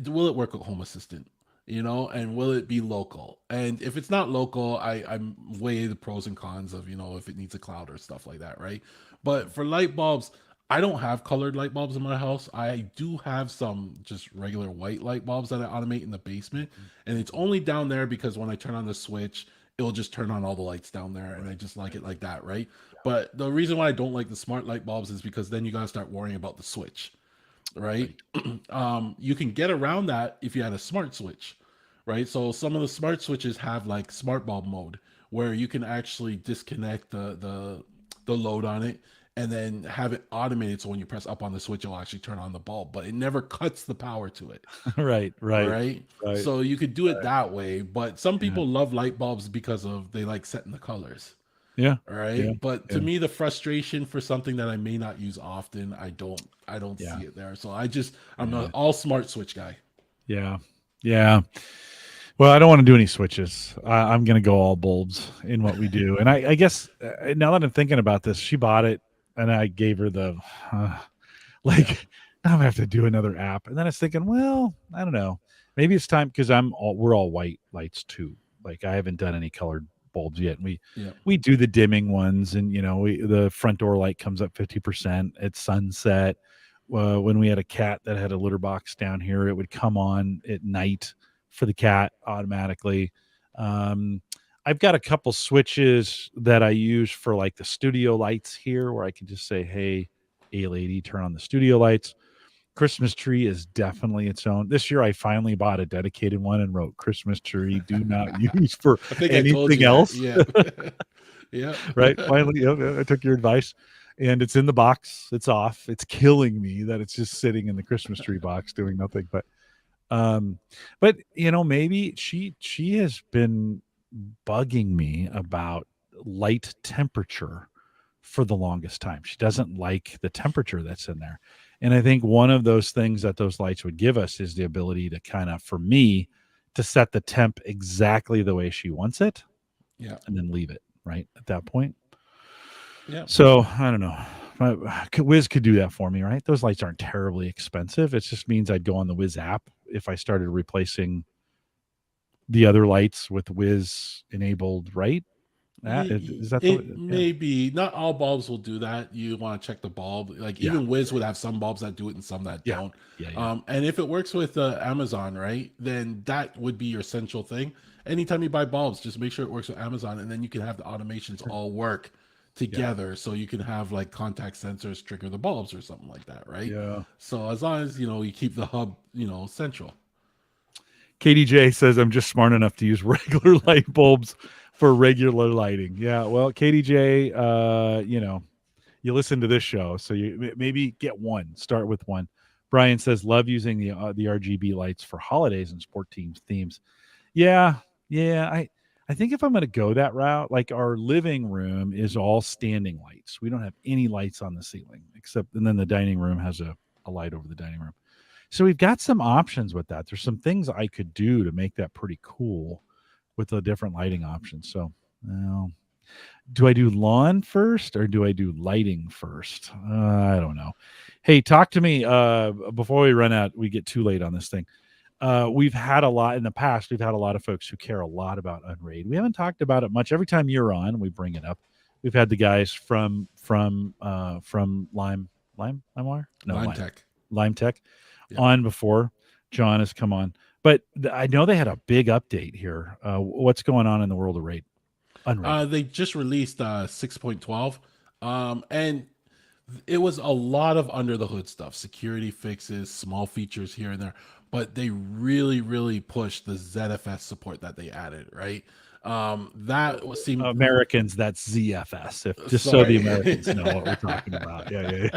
will it work with Home Assistant, and will it be local? And if it's not local, I'm weigh the pros and cons of if it needs a cloud or stuff like that, right? But for light bulbs, I don't have colored light bulbs in my house. I do have some just regular white light bulbs that I automate in the basement, and it's only down there because when I turn on the switch, it'll just turn on all the lights down there, and I Right. just like it like that, right? But the reason why I don't like the smart light bulbs is because then you gotta start worrying about the switch, right? Right. You can get around that if you had a smart switch, right? So some of the smart switches have like smart bulb mode where you can actually disconnect the load on it and then have it automated so when you press up on the switch it'll actually turn on the bulb, but it never cuts the power to it, Right. Right. right? Right. So you could do it that way, but some Yeah. people love light bulbs because of they like setting the colors. Yeah. Yeah. Right. But to Yeah. me, the frustration for something that I may not use often, I don't Yeah. see it there. So I'm an Yeah. all smart switch guy. Yeah. Yeah. Well, I don't want to do any switches. I'm going to go all bulbs in what we do. And I guess now that I'm thinking about this, she bought it and I gave her the, uh, Yeah. like, now I'm going to have to do another app. And then I was thinking, well, I don't know. Maybe it's time because we're all white lights too. Like I haven't done any colored bulbs yet. And Yeah. we do the dimming ones and, the front door light comes up 50% at sunset. When we had a cat that had a litter box down here, it would come on at night for the cat automatically. Um, I've got a couple switches that I use for like the studio lights here where I can just say, hey, a lady, turn on the studio lights. Christmas tree is definitely its own. This year I finally bought a dedicated one and wrote Christmas tree do not use for I think I told you anything that. else. Yeah. Yeah. Right. Finally, I took your advice and it's in the box. It's off. It's killing me that it's just sitting in the Christmas tree box doing nothing. Um, but maybe she has been bugging me about light temperature for the longest time. She doesn't like the temperature that's in there. And I think one of those things that those lights would give us is the ability to kind of, for me, to set the temp exactly the way she wants it Yeah. and then leave it right at that point. Yeah. So I don't know. Wiz could do that for me, right? Those lights aren't terribly expensive. It just means I'd go on the Wiz app if I started replacing the other lights with Wiz enabled, right? Is that It yeah. may be not all bulbs will do that. You want to check the bulb. Like Yeah. even Wiz would have some bulbs that do it and some that Yeah. don't. Yeah. And if it works with Amazon, right, then that would be your central thing. Anytime you buy bulbs, just make sure it works with Amazon, and then you can have the automations all work together. So you can have like contact sensors trigger the bulbs or something like that, right? Yeah. So as long as you keep the hub, central. KDJ says I'm just smart enough to use regular light bulbs for regular lighting. Yeah, well, KDJ, you listen to this show, so you maybe get one. Start with one. Brian says love using the RGB lights for holidays and sport teams themes. Yeah. I think if I'm going to go that route, like our living room is all standing lights. We don't have any lights on the ceiling except, and then the dining room has a light over the dining room. So we've got some options with that. There's some things I could do to make that pretty cool with the different lighting options. So, do I do lawn first or do I do lighting first? I don't know. Hey, talk to me before we run out. We get too late on this thing. We've had a lot in the past. We've had a lot of folks who care a lot about Unraid. We haven't talked about it much. Every time you're on, we bring it up. We've had the guys from Lime Tech. Lime Tech Yeah. on before. John has come on, but I know they had a big update here. What's going on in the world of Raid? Unraid. They just released 6.12, and it was a lot of under the hood stuff, security fixes, small features here and there, but they really, really pushed the ZFS support that they added, right? That seemed Americans, that's ZFS. So the Americans know what we're talking about. Yeah.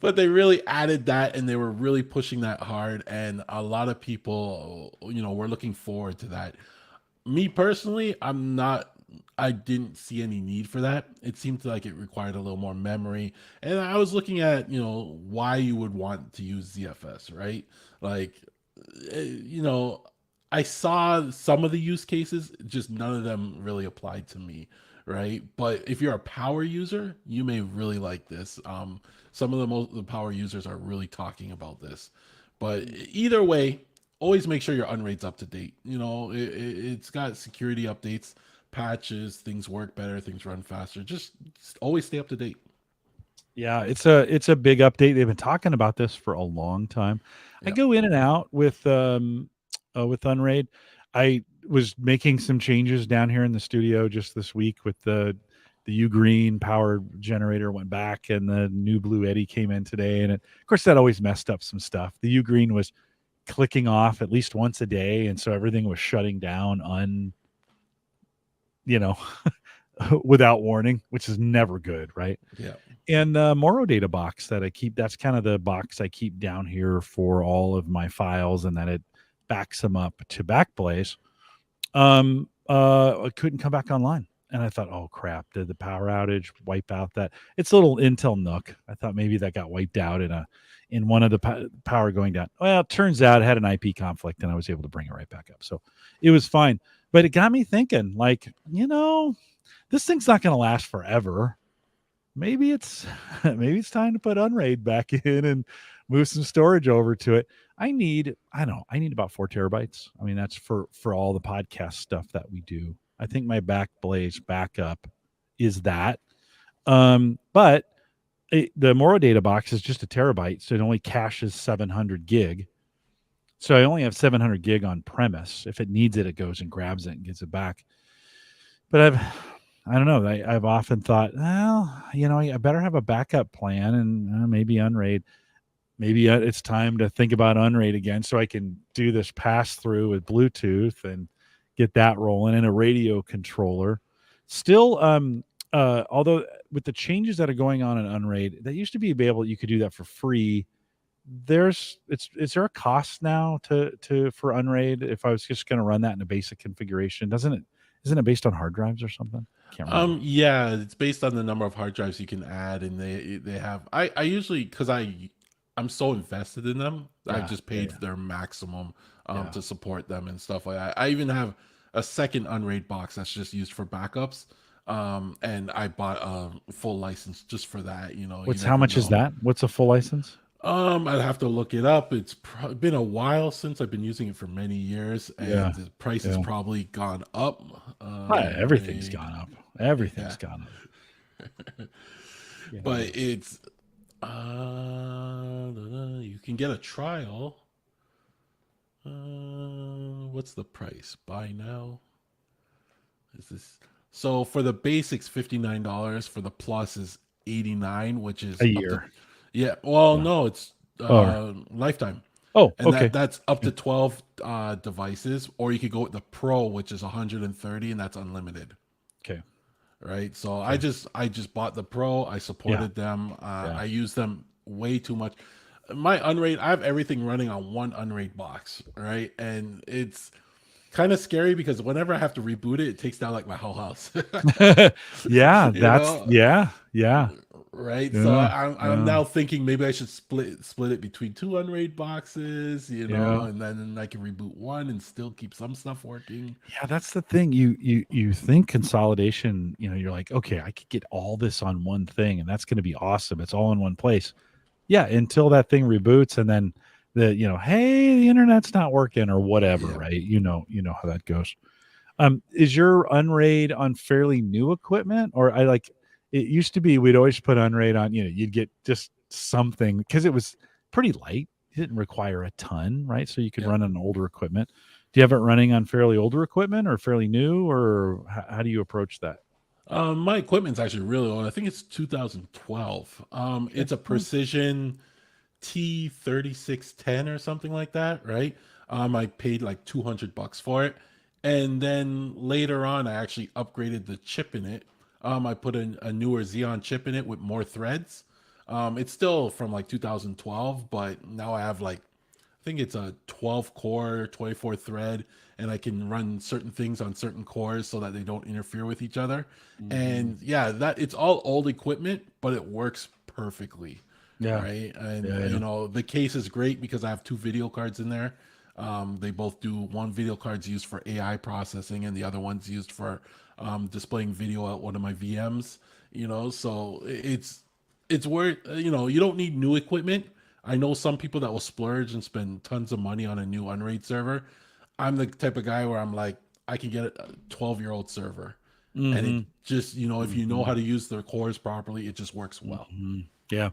But they really added that, and they were really pushing that hard, and a lot of people, were looking forward to that. Me personally, I didn't see any need for that. It seemed like it required a little more memory. And I was looking at, why you would want to use ZFS, right? Like, I saw some of the use cases, just none of them really applied to me, right? But if you're a power user, you may really like this. Some of the power users are really talking about this. But either way, always make sure your Unraid's up to date. It's got security updates, patches, things work better, things run faster. Just always stay up to date. Yeah, it's a big update. They've been talking about this for a long time. I Yep. go in and out with Unraid. I was making some changes down here in the studio just this week with the UGreen power generator went back and the new Bluetti came in today. And of course that always messed up some stuff. The UGreen was clicking off at least once a day. And so everything was shutting down without warning, which is never good. Right. Yeah. And the Moro data box that I keep, that's kind of the box I keep down here for all of my files, and then it backs them up to Backblaze. I couldn't come back online. and I thought, oh crap, did the power outage wipe out that? It's a little Intel NUC. I thought maybe that got wiped out in one of the power going down. Well, it turns out it had an IP conflict, and I was able to bring it right back up, so it was fine. But it got me thinking, like, this thing's not going to last forever. Maybe it's maybe it's time to put Unraid back in and move some storage over to it. I need about 4 terabytes. I mean, that's for all the podcast stuff that we do. I think my Backblaze backup is that. But the Moro data box is just 1 terabyte, so it only caches 700 gig. So I only have 700 gig on premise. If it needs it, it goes and grabs it and gets it back. But I don't know. I've often thought, well, I better have a backup plan, and maybe Unraid. Maybe it's time to think about Unraid again, so I can do this pass through with Bluetooth and get that rolling, and a radio controller. Still, although with the changes that are going on in Unraid, that used to be able, you could do that for free. Is there a cost now for Unraid? If I was just going to run that in a basic configuration, isn't it based on hard drives or something? Can't remember. Yeah, it's based on the number of hard drives you can add, and they have. I usually, because I'm so invested in them, I just paid their maximum to support them and stuff like that. I even have a second Unraid box that's just used for backups, and I bought a full license just for that. How much is that? What's a full license? I'd have to look it up. It's been a while since I've been using it for many years, and the price has probably gone up. Everything's gone up. Everything's gone up. But it's you can get a trial. What's the price? Buy now. Is this so for the basics $59? For the plus is $89, which is a year. No, it's lifetime. Oh, and okay. That's up to 12 devices, or you could go with the Pro, which is 130, and that's unlimited. Okay. Right. So I just bought the Pro. I supported them. I use them way too much. My Unraid, I have everything running on one Unraid box, right? And it's kind of scary because whenever I have to reboot it, it takes down like my whole house. Right. So I'm now thinking maybe I should split it between 2 Unraid boxes, and then I can reboot one and still keep some stuff working. Yeah, that's the thing. You think consolidation, you're like, okay, I could get all this on one thing, and that's going to be awesome. It's all in one place. Yeah, until that thing reboots, and then hey, the internet's not working or whatever, right? You know how that goes. Is your Unraid on fairly new equipment, or it used to be we'd always put Unraid on, you'd get just something because it was pretty light. It didn't require a ton, right? So you could run on older equipment. Do you have it running on fairly older equipment or fairly new, or how do you approach that? My equipment's actually really old. I think it's 2012. It's a Precision T3610 or something like that, right? I paid like $200 for it. And then later on, I actually upgraded the chip in it. I put a newer Xeon chip in it with more threads. It's still from like 2012, but now I have I think it's a 12 core, 24 thread, and I can run certain things on certain cores so that they don't interfere with each other. And that it's all old equipment, but it works perfectly. Yeah. Right. And the case is great because I have 2 video cards in there. They both do. One video card's used for AI processing, and the other one's used for displaying video at one of my VMs. So it's worth. You don't need new equipment. I know some people that will splurge and spend tons of money on a new Unraid server. I'm the type of guy where I'm like, I can get a 12-year-old server, and it just if you know how to use the cores properly, it just works well. Yeah.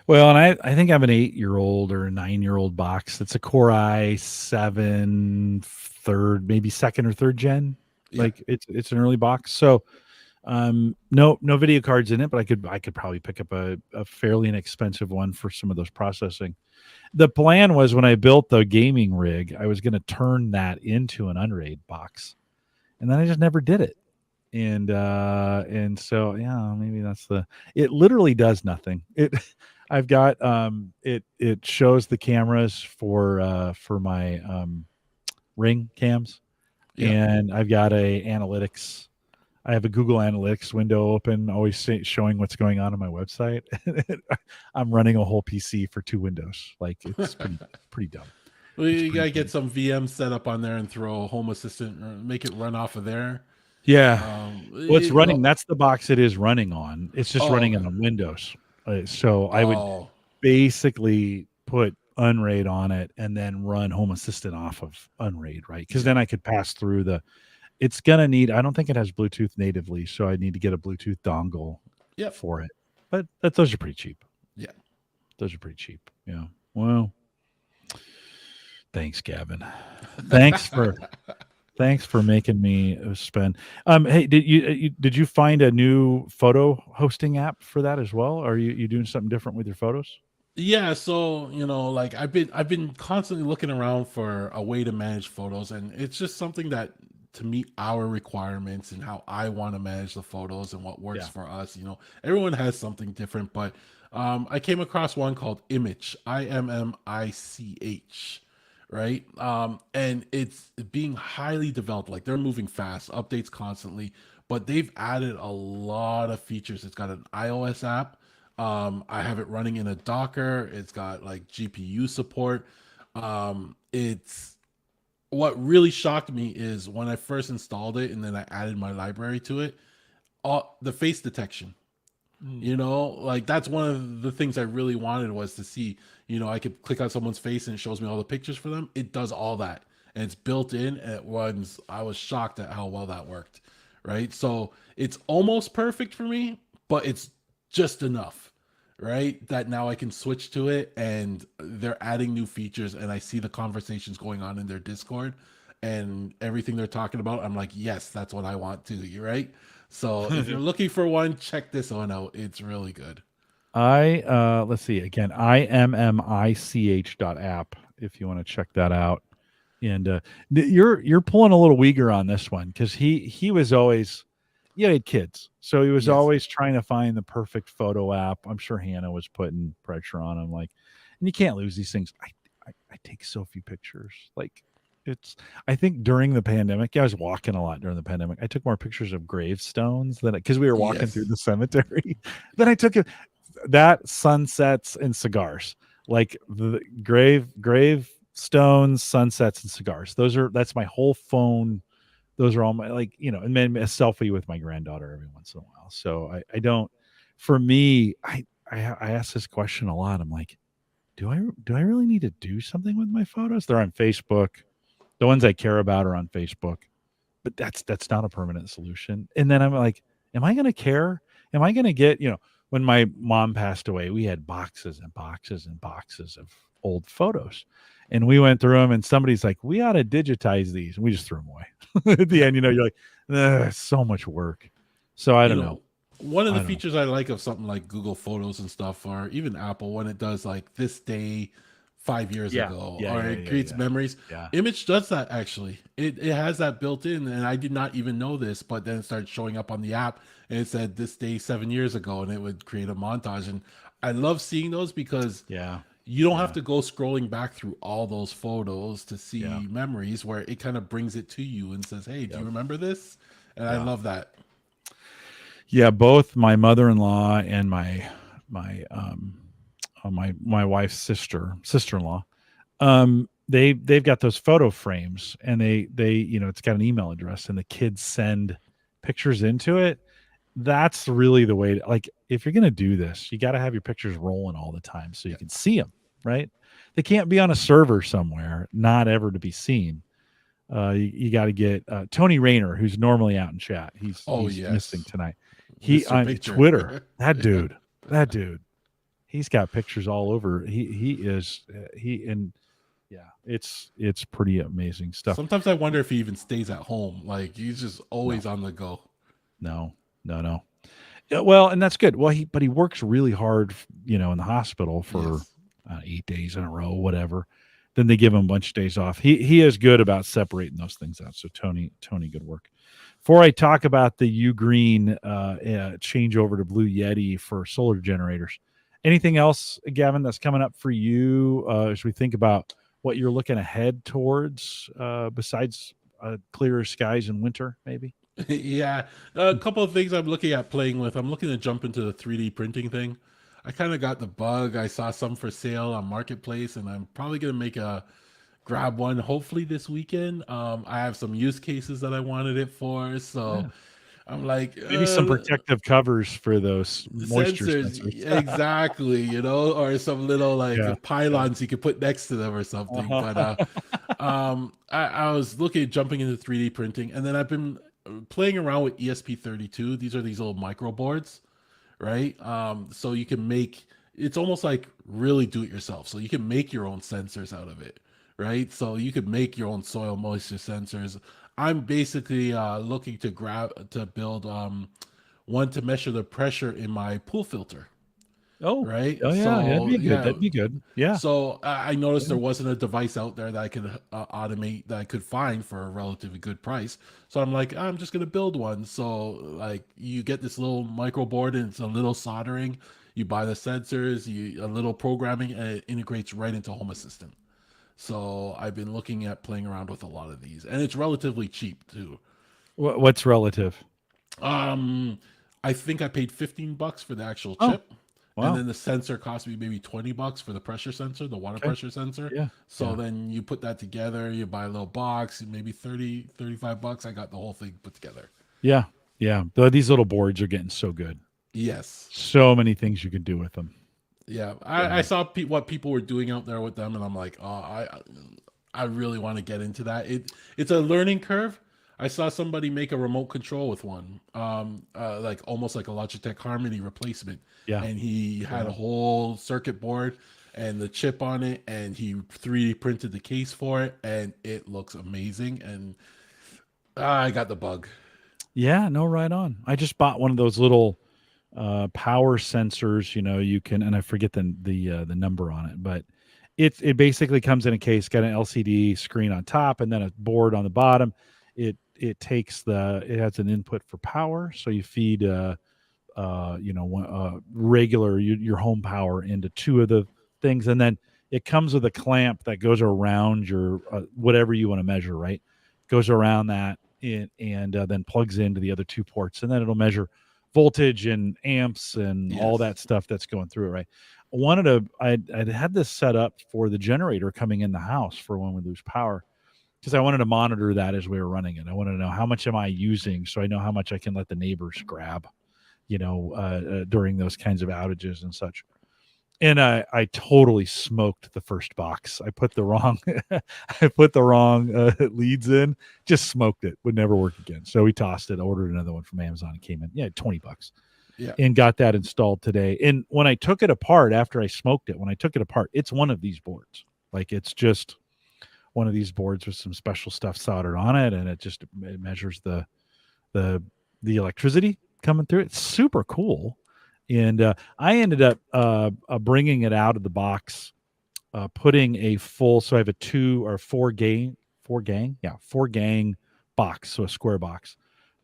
Well, and I think I have an 8-year-old or a 9-year-old box. That's a Core i7 third, maybe second or third gen. Yeah. It's an early box. So no video cards in it, but I could probably pick up a fairly inexpensive one for some of those processing. The plan was when I built the gaming rig, I was going to turn that into an Unraid box, and then I just never did it. And so maybe it literally does nothing. I've got it shows the cameras for my Ring cams, and I've got a analytics I have a Google Analytics window open, always showing what's going on my website. I'm running a whole PC for 2 windows. Like it's pretty dumb. Well, It's you pretty gotta get dumb. some VM set up on there and throw Home Assistant or make it run off of there. Yeah. Well, it's running. Well, That's the box it is running on. It's just oh, running okay. on Windows. So I would Oh, basically put Unraid on it and then run Home Assistant off of Unraid, right? Because yeah, then I could pass through the. It's gonna need. I don't think it has Bluetooth natively, so I need to get a Bluetooth dongle yep, for it. But those are pretty cheap. yeah. Those are pretty cheap. Yeah. Well, thanks, Gavin. Thanks for Thanks for making me spend. Hey, did you find a new photo hosting app for that as well? Are you doing something different with your photos? Yeah, so like I've been constantly looking around for a way to manage photos, and it's just something that to meet our requirements and how I want to manage the photos and what works Yeah. for us. Everyone has something different, but I came across one called Image, IMMICH, right? And it's being highly developed. Like they're moving fast, updates constantly, but they've added a lot of features. It's got an iOS app. I have it running in a Docker. It's got like GPU support. It's what really shocked me is when I first installed it and then I added my library to it, the face detection. Mm. Like that's one of the things I really wanted was to see, I could click on someone's face and it shows me all the pictures for them. It does all that. And it's built in and it runs. I was shocked at how well that worked. Right. So it's almost perfect for me, but it's just enough. Right. That now I can switch to it and they're adding new features and I see the conversations going on in their Discord and everything they're talking about. I'm like, yes, that's what I want too. You're right. So if you're looking for one, check this one out. It's really good. Let's see again, IMMICH.app if you want to check that out. And you're pulling a little Uyghur on this one because he was always, he had kids, so he was Yes. always trying to find the perfect photo app. I'm sure Hannah was putting pressure on him, like, and you can't lose these things. I take so few pictures. Like, it's, I think during the pandemic, yeah, I was walking a lot during the pandemic. I took more pictures of gravestones than because we were walking through Yes. the cemetery. Then I took that, sunsets and cigars, like the gravestones, sunsets and cigars. That's my whole phone. Those are all my, like, and then a selfie with my granddaughter every once in a while. So I don't, for me, I ask this question a lot. I'm like, do I really need to do something with my photos? They're on Facebook. The ones I care about are on Facebook, but that's not a permanent solution. And then I'm like, am I going to care? Am I going to get, when my mom passed away, we had boxes and boxes and boxes of old photos. And we went through them and somebody's like, we ought to digitize these. And we just threw them away. At the end, you're like, it's so much work. So I you don't know. know One of I the don't know. features I like of something like Google Photos and stuff, or even Apple, when it does like this day 5 years Yeah. ago, Yeah. or Yeah. it Yeah. creates Yeah. memories. Yeah. Image does that actually. It has that built in, and I did not even know this, but then it started showing up on the app, and it said this day 7 years ago, and it would create a montage. And I love seeing those because Yeah. you don't have Yeah. to go scrolling back through all those photos to Yeah. see memories, where it kind of brings it to you and says, "Hey, do you Yep. remember this?" And I Yeah. love that. Yeah, both my mother-in-law and my wife's sister-in-law, they've got those photo frames, and they it's got an email address, and the kids send pictures into it. That's really the way to, like, if you're going to do this, you got to have your pictures rolling all the time so you Yeah. can see them, right? They can't be on a server somewhere, not ever to be seen. You got to get Tony Rayner, who's normally out in chat. Oh He's missing yes. tonight. He Mr. on Picture. Twitter, Yeah. that dude, he's got pictures all over. He is he and yeah, it's pretty amazing stuff. Sometimes I wonder if he even stays at home. Like he's just No, always on the go. no, no, no. Yeah, well, and that's good. Well, he works really hard, in the hospital for Yes. 8 days in a row, whatever. Then they give him a bunch of days off. He is good about separating those things out. So Tony, good work. Before I talk about the UGreen change over to Blue Yeti for solar generators, anything else, Gavin, that's coming up for you as we think about what you're looking ahead towards besides clearer skies in winter, maybe? Yeah, a couple of things I'm looking at playing with. I'm looking to jump into the 3D printing thing. I kind of got the bug. I saw some for sale on Marketplace, and I'm probably gonna make a grab one hopefully this weekend. I have some use cases that I wanted it for, so Yeah. I'm like, Maybe some protective covers for those moisture sensors, sensors. exactly, or some little like Yeah. Yeah. pylons you could put next to them or something. But Uh-huh. I was looking at jumping into 3D printing, and then I've been playing around with ESP32. These are these little micro boards, right? So you can make, it's almost like really do it yourself. So you can make your own sensors out of it, right? So you could make your own soil moisture sensors. I'm basically looking to build one to measure the pressure in my pool filter, Oh, right? oh yeah, that'd So be good. yeah, That'd be good. Yeah. so I noticed Yeah. there wasn't a device out there that I could automate that I could find for a relatively good price. So I'm like, I'm just gonna build one. So like, you get this little micro board and it's a little soldering. You buy the sensors, a little programming, and it integrates right into Home Assistant. So I've been looking at playing around with a lot of these, and it's relatively cheap too. What's relative? Um, I think I paid $15 for the actual Oh, chip, and wow. then the sensor cost me maybe $20 for the pressure sensor, the water Okay. pressure sensor. Yeah. So Yeah. then you put that together, you buy a little box, maybe 35 bucks. I got the whole thing put together. Yeah. Yeah. These little boards are getting so good. Yes. So many things you can do with them. Yeah. I Yeah. saw what people were doing out there with them, and I'm like, oh, I really want to get into that. It's a learning curve. I saw somebody make a remote control with one, like almost like a Logitech Harmony replacement, Yeah. and he had Yeah. a whole circuit board and the chip on it, and he 3D printed the case for it, and it looks amazing. And I got the bug. Yeah. No, right on. I just bought one of those little power sensors. You can, and I forget the number on it, but it basically comes in a case, got an LCD screen on top, and then a board on the bottom. It has an input for power, so you feed regular your home power into two of the things, and then it comes with a clamp that goes around your whatever you want to measure, right? Goes around that and then plugs into the other two ports, and then it'll measure voltage and amps and all Yes. that stuff that's going through it, right? I'd had this set up for the generator coming in the house for when we lose power, because I wanted to monitor that as we were running it. I wanted to know how much am I using, so I know how much I can let the neighbors grab, during those kinds of outages and such. And I totally smoked the first box. I put the wrong I put the wrong leads in, just smoked it. Would never work again. So we tossed it. Ordered another one from Amazon. It came in, yeah, $20, Yeah. and got that installed today. And when I took it apart after I smoked it, when I took it apart, it's one of these boards. Like, it's just one of these boards with some special stuff soldered on it, and it measures the the electricity coming through. It's super cool. And I ended up bringing it out of the box, putting a full. So I have a four gang box, so a square box,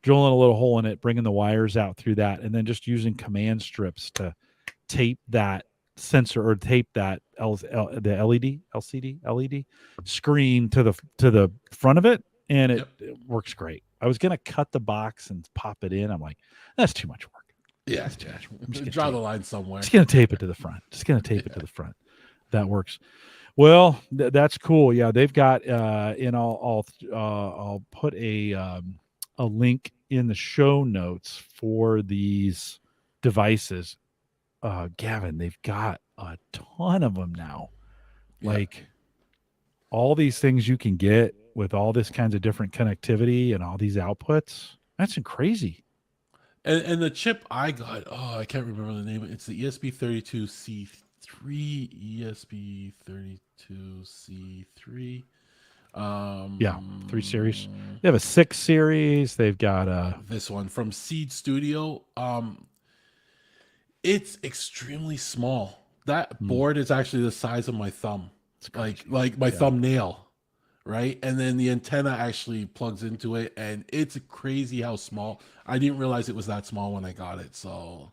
drilling a little hole in it, bringing the wires out through that, and then just using command strips to tape that sensor, or tape that the LED screen to the front of it, and it, Yep. it works great. I was gonna cut the box and pop it in. I'm like, that's too much work. Yeah. That's too Yeah. much work. I'm just gonna Draw tape the it. line somewhere. Just gonna tape it to the front. Just gonna tape it to the front. That works. Well, that's cool. Yeah, they've got and I'll put a link in the show notes for these devices. Gavin, they've got a ton of them now. Yeah. Like, all these things you can get with all this kinds of different connectivity and all these outputs. That's crazy. And the chip I got, oh, I can't remember the name. It's the ESP32C3, ESP32C3. Yeah, 3 series. Um, They have a 6 series. They've got a this one from Seed Studio. It's extremely small. That mm, board is actually the size of my thumb, it's like crazy. my Yeah. thumbnail, right? And then the antenna actually plugs into it, and it's crazy how small. I didn't realize it was that small when I got it. So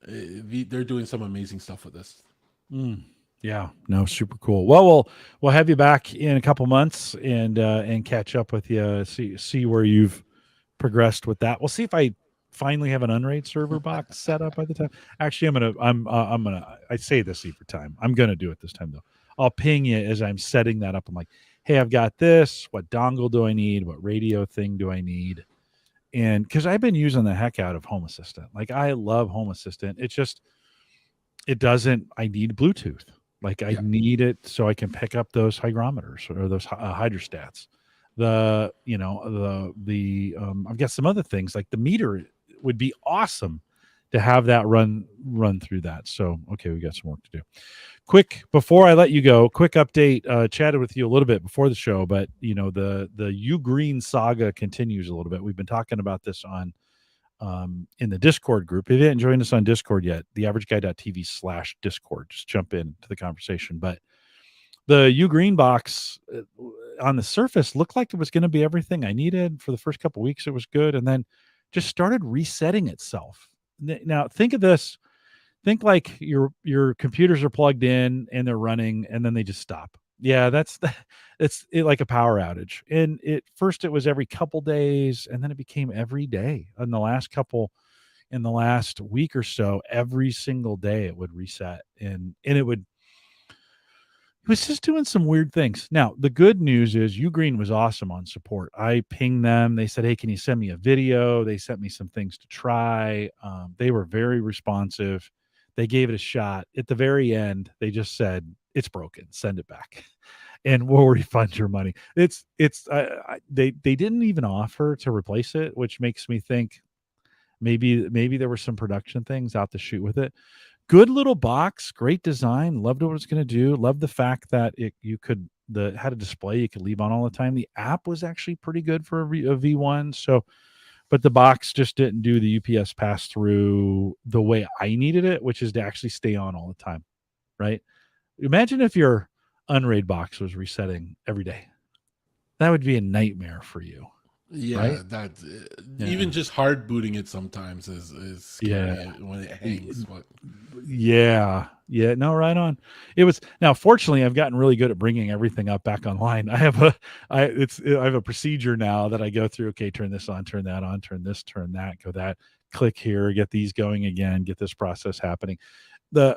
they're doing some amazing stuff with this. Mm. Yeah, no, super cool. Well, we'll have you back in a couple months and catch up with you, see where you've progressed with that. We'll see if I finally have an Unraid server box set up by the time. Actually, I say this every time. I'm gonna do it this time though. I'll ping you as I'm setting that up. I'm like, hey, I've got this. What dongle do I need? What radio thing do I need? And because I've been using the heck out of Home Assistant. Like I love Home Assistant. It's just it doesn't. I need Bluetooth. Like I Yeah. need it so I can pick up those hygrometers or those hydrostats. I've got some other things like the meter would be awesome to have that run through that. So okay, we got some work to do. Quick before I let you go, quick update. Chatted with you a little bit before the show, but the UGreen saga continues a little bit. We've been talking about this on in the Discord group. If you haven't joined us on Discord yet, theaverageguy.tv/Discord. Just jump into the conversation. But the UGreen box on the surface looked like it was going to be everything I needed for the first couple of weeks. It was good, and then just started resetting itself. Now think of this. Think like your computers are plugged in and they're running, and then they just stop. Yeah, it's like a power outage. And first it was every couple days, and then it became every day. In the last week or so, every single day it would reset, and it was just doing some weird things. Now, the good news is UGreen was awesome on support. I pinged them. They said, hey, can you send me a video? They sent me some things to try. They were very responsive. They gave it a shot. At the very end, they just said, it's broken. Send it back. And we'll refund your money. They didn't even offer to replace it, which makes me think maybe there were some production things out to shoot with it. Good little box, great design. Loved what it was going to do. Loved the fact that had a display you could leave on all the time. The app was actually pretty good for a V1. So, but the box just didn't do the UPS pass through the way I needed it, which is to actually stay on all the time. Right? Imagine if your Unraid box was resetting every day. That would be a nightmare for you. Yeah, right? that Yeah. even just hard booting it sometimes is scary when it hangs. But Yeah. No, right on. It was now. Fortunately, I've gotten really good at bringing everything up back online. I have a procedure now that I go through. Okay, turn this on, turn that on, turn this, turn that, go that, click here, get these going again, get this process happening. I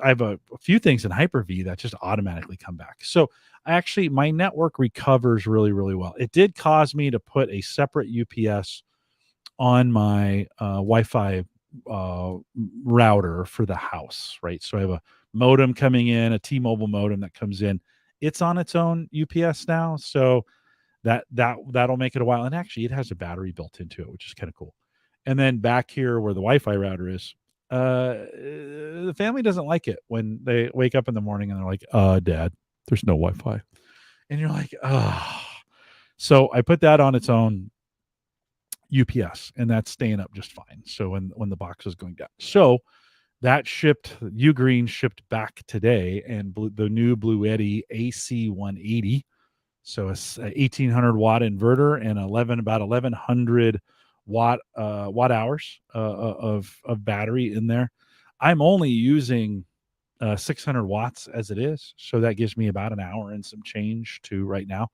have a few things in Hyper-V that just automatically come back. So actually, my network recovers really, really well. It did cause me to put a separate UPS on my Wi-Fi router for the house, right? So I have a modem coming in, a T-Mobile modem that comes in. It's on its own UPS now, so that'll make it a while. And actually, it has a battery built into it, which is kind of cool. And then back here where the Wi-Fi router is, the family doesn't like it when they wake up in the morning and they're like, Dad, there's no Wi-Fi. And you're like, So I put that on its own UPS, and that's staying up just fine. So when the box is going down, so that UGreen shipped back today, and the new Bluetti AC180. So it's a 1800 watt inverter and about 1100 watt hours of battery in there. I'm only using 600 watts as it is, so that gives me about an hour and some change to right now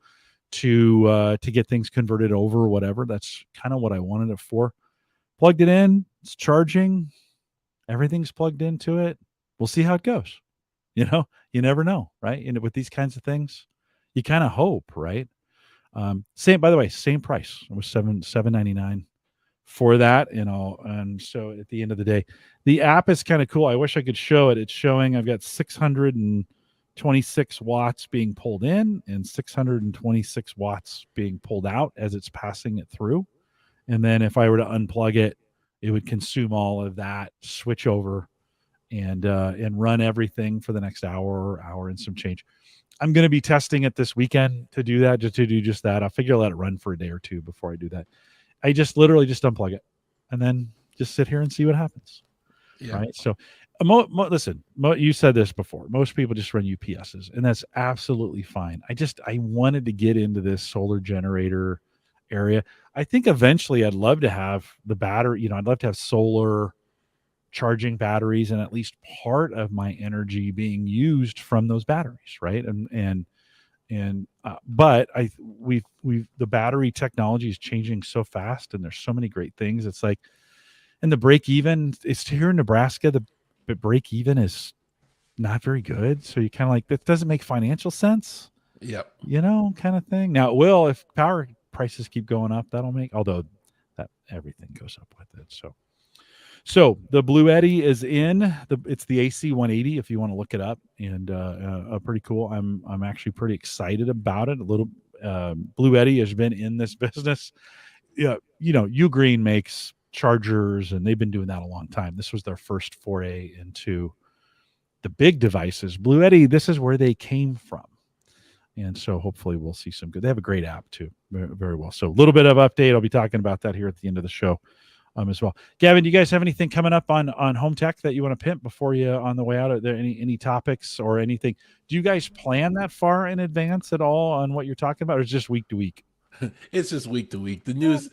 to get things converted over or whatever. That's kind of what I wanted it for. Plugged it in, it's charging, everything's plugged into it. We'll see how it goes. You never know, right? And with these kinds of things, you kind of hope, right? By the way, same price. It was $7.99 for that, and so at the end of the day, the app is kind of cool. I wish I could show it. It's showing I've got 626 watts being pulled in and 626 watts being pulled out as it's passing it through. And then if I were to unplug it, it would consume all of that, switch over, and run everything for the next hour and some change. I'm going to be testing it this weekend to do that, to do just that. I'll figure I'll let it run for a day or two before I do that. I just literally just unplug it and then just sit here and see what happens. Yeah. Right. So listen, you said this before. Most people just run UPSs, and that's absolutely fine. I wanted to get into this solar generator area. I think eventually I'd love to have the battery, I'd love to have solar charging batteries and at least part of my energy being used from those batteries. Right. And But the battery technology is changing so fast, and there's so many great things. It's like, and the break even, it's here in Nebraska. The break even is not very good. So you kind of like, that doesn't make financial sense, Yep. kind of thing. Now it will, if power prices keep going up, that'll make, although that everything goes up with it. So the Bluetti is it's the AC180 if you want to look it up, and pretty cool. I'm actually pretty excited about it. A little Bluetti has been in this business. Yeah, UGreen makes chargers, and they've been doing that a long time. This was their first foray into the big devices. Bluetti, this is where they came from. And so hopefully we'll see some good. They have a great app too. Very, very well. So a little bit of update. I'll be talking about that here at the end of the show as well. Gavin, do you guys have anything coming up on home tech that you want to pimp before you on the way out? Are there any topics or anything? Do you guys plan that far in advance at all on what you're talking about, or is it just week to week? It's just week to week. The news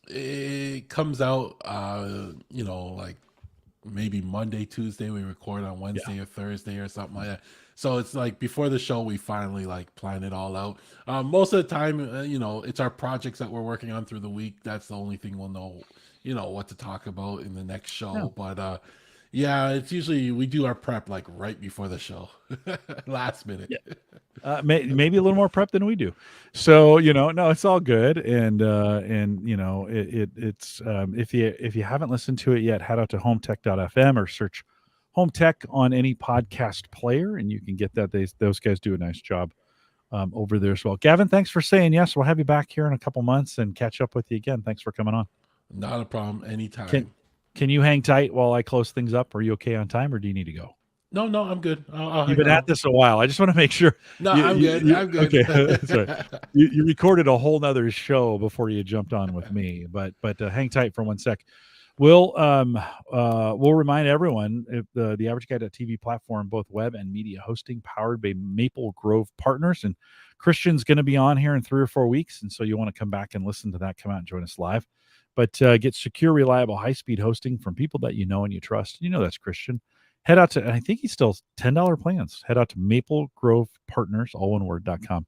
it comes out like maybe Monday, Tuesday. We record on Wednesday or Thursday or something like that. So it's like before the show, we finally like plan it all out. Most of the time, it's our projects that we're working on through the week. That's the only thing we'll know, what to talk about in the next show. But yeah, it's usually we do our prep like right before the show, last minute. Yeah. Maybe a little more prep than we do. So, no, it's all good. And it's if you haven't listened to it yet, head out to hometech.fm or search Home Tech on any podcast player, and you can get that. Those guys do a nice job over there as well. Gavin, thanks for saying yes. We'll have you back here in a couple months and catch up with you again. Thanks for coming on. Not a problem. Anytime. Can you hang tight while I close things up? Are you okay on time, or do you need to go? No, I'm good. You've been at this a while. I just want to make sure. No, I'm good. I'm good. Okay, that's right. You recorded a whole nother show before you jumped on with me, but hang tight for 1 sec. We'll remind everyone if the Average Guy.tv platform, both web and media hosting, powered by Maple Grove Partners, and Christian's going to be on here in 3 or 4 weeks, and so you want to come back and listen to that. Come out and join us live. But get secure, reliable, high-speed hosting from people that you know and you trust. That's Christian. Head out to, and I think he's still $10 plans. Head out to Maple Grove Partners, all one word.com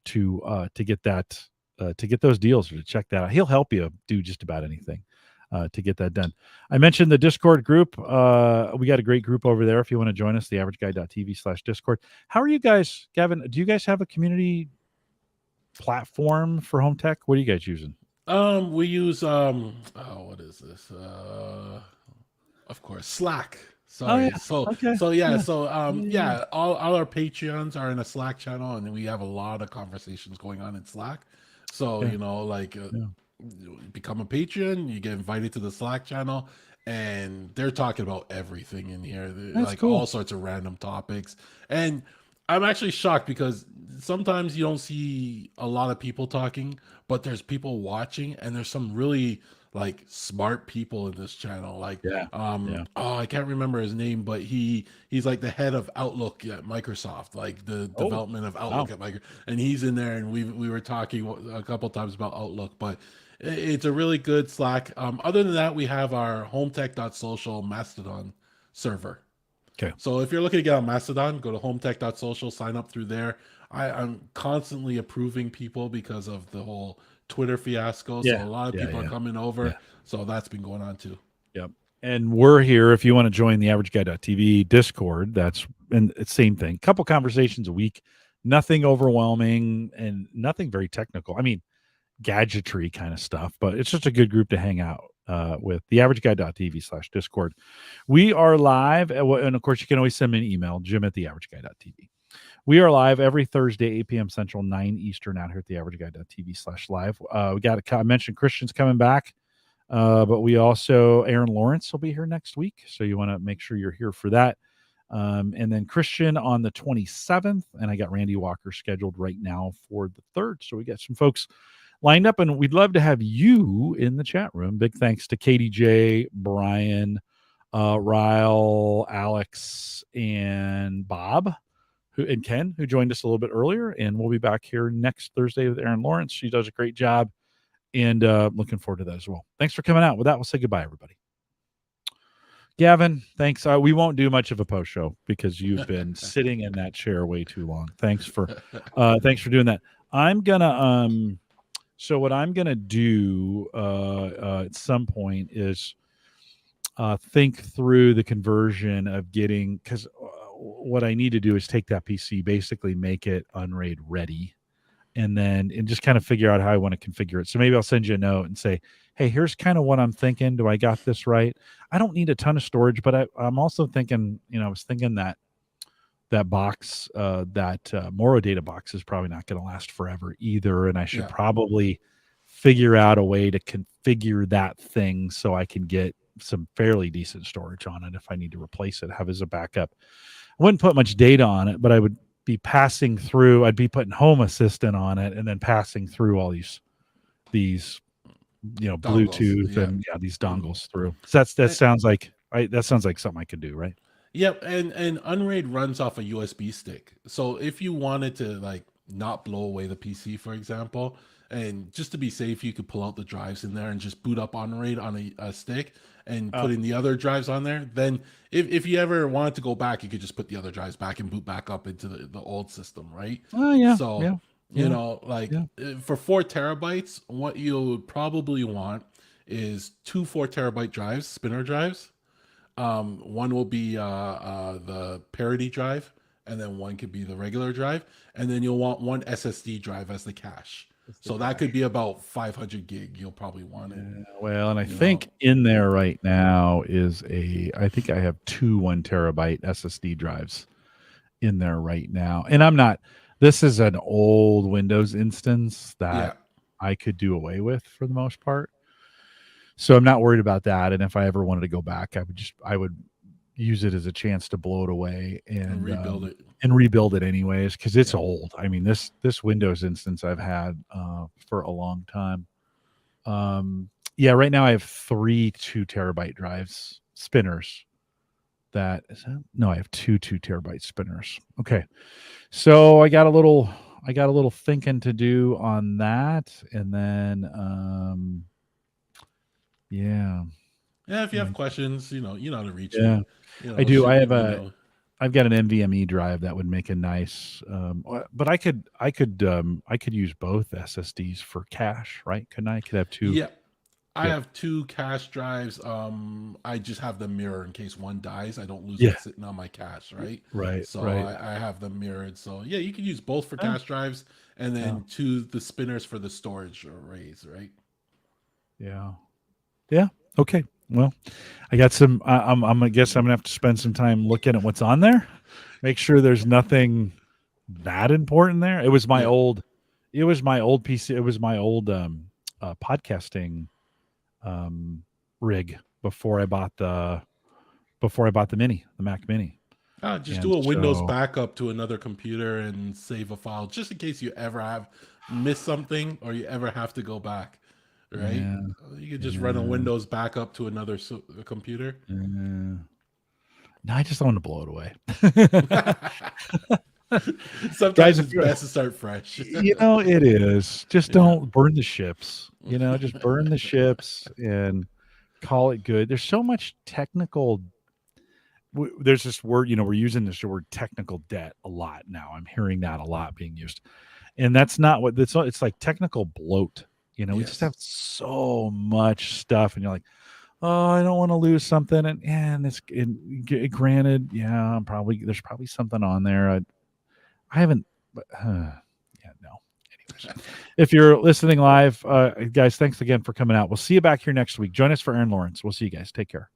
to get that to get those deals or to check that out. He'll help you do just about anything to get that done. I mentioned the Discord group. We got a great group over there if you want to join us, theaverageguy.tv/Discord. How are you guys, Gavin? Do you guys have a community platform for home tech? What are you guys using? We use what is this? Of course, Slack. Sorry. All our Patreons are in a Slack channel, and we have a lot of conversations going on in Slack. So become a patron, you get invited to the Slack channel, and they're talking about everything in here. That's cool. All sorts of random topics. And I'm actually shocked because sometimes you don't see a lot of people talking, but there's people watching, and there's some really like smart people in this channel. I can't remember his name, but he's like the head of Outlook at Microsoft, like the development of Outlook at Microsoft, and he's in there, and we were talking a couple times about Outlook, but it's a really good Slack. Other than that, we have our hometech.social Mastodon server. Okay. So if you're looking to get on Mastodon, go to hometech.social, sign up through there. I'm constantly approving people because of the whole Twitter fiasco. So a lot of people are coming over. Yeah. So that's been going on too. Yep. And we're here if you want to join the AverageGuy.tv Discord. That's and it's same thing. Couple conversations a week, nothing overwhelming and nothing very technical. I mean, gadgetry kind of stuff, but it's just a good group to hang out with. The AverageGuy.tv/Discord. We are live, and of course, you can always send me an email, Jim@theaverageguy.tv. We are live every Thursday, 8 p.m. Central, 9 Eastern, out here at theaverageguy.tv/live. I mentioned Christian's coming back, but we also, Aaron Lawrence will be here next week, so you want to make sure you're here for that. And then Christian on the 27th, and I got Randy Walker scheduled right now for the 3rd. So we got some folks lined up, and we'd love to have you in the chat room. Big thanks to KDJ, Brian, Ryle, Alex, and Bob, and Ken, who joined us a little bit earlier. And we'll be back here next Thursday with Aaron Lawrence. She does a great job, and looking forward to that as well. Thanks for coming out. With that, we'll say goodbye, everybody. Gavin, thanks. We won't do much of a post show because you've been sitting in that chair way too long. Thanks for doing that. I'm gonna so what I'm gonna do at some point is think through the conversion of getting, because what I need to do is take that PC, basically make it Unraid ready, and just kind of figure out how I want to configure it. So maybe I'll send you a note and say, hey, here's kind of what I'm thinking. Do I got this right? I don't need a ton of storage, but I'm also thinking, I was thinking that box, Moro data box is probably not going to last forever either. And I should probably figure out a way to configure that thing so I can get some fairly decent storage on it if I need to replace it, have as a backup. I wouldn't put much data on it, but I would be passing through, I'd be putting Home Assistant on it and then passing through all these dongles, Bluetooth and these dongles through. So that sounds like something I could do, right? Yep, and Unraid runs off a USB stick. So if you wanted to like not blow away the PC, for example, and just to be safe, you could pull out the drives in there and just boot up Unraid on a stick and put in the other drives on there. Then if you ever wanted to go back, you could just put the other drives back and boot back up into the old system, right? Oh yeah. So for 4 terabytes, what you'll probably want is 2 4-terabyte drives, spinner drives. One will be the parity drive, and then one could be the regular drive, and then you'll want one SSD drive as the cache. So that could be about 500 gig. You'll probably want it. Well, and I think in there right now is I think I have 2 1 terabyte SSD drives in there right now. And this is an old Windows instance that I could do away with for the most part. So I'm not worried about that. And if I ever wanted to go back, I would use it as a chance to blow it away and rebuild it. And rebuild it anyways, because it's old. I mean, this Windows instance I've had for a long time. Right now I have 3 2 terabyte drives, spinners. I have 2 2 terabyte spinners. Okay, so I got a little thinking to do on that, and then if you have questions, you know how to reach me. I do. I've got an NVMe drive that would make a nice, but I could use both SSDs for cache, right? Couldn't I? Could have 2. Yeah, I have 2 cache drives. I just have them mirrored in case one dies. I don't lose it sitting on my cache, right? Right. So I have them mirrored. So you can use both for cache drives, and then 2 the spinners for the storage arrays, right? Yeah. Okay. Well, I got some. I guess I'm gonna have to spend some time looking at what's on there. Make sure there's nothing that important there. It was my old PC. It was my old podcasting rig before I bought the Mac Mini. Just do a Windows backup to another computer and save a file, just in case you ever have missed something or you ever have to go back. Right, you could just run a Windows backup to another computer. No, I just don't want to blow it away. Sometimes it's best to start fresh. It is. Just don't burn the ships. Just burn the ships and call it good. There's so much technical. There's this word. We're using this word technical debt a lot now. I'm hearing that a lot being used, and that's not what it's like. Technical bloat. We just have so much stuff, and you're like, oh, I don't want to lose something. And granted, there's probably something on there. I haven't, but no. Anyways, if you're listening live, guys, thanks again for coming out. We'll see you back here next week. Join us for Aaron Lawrence. We'll see you guys. Take care.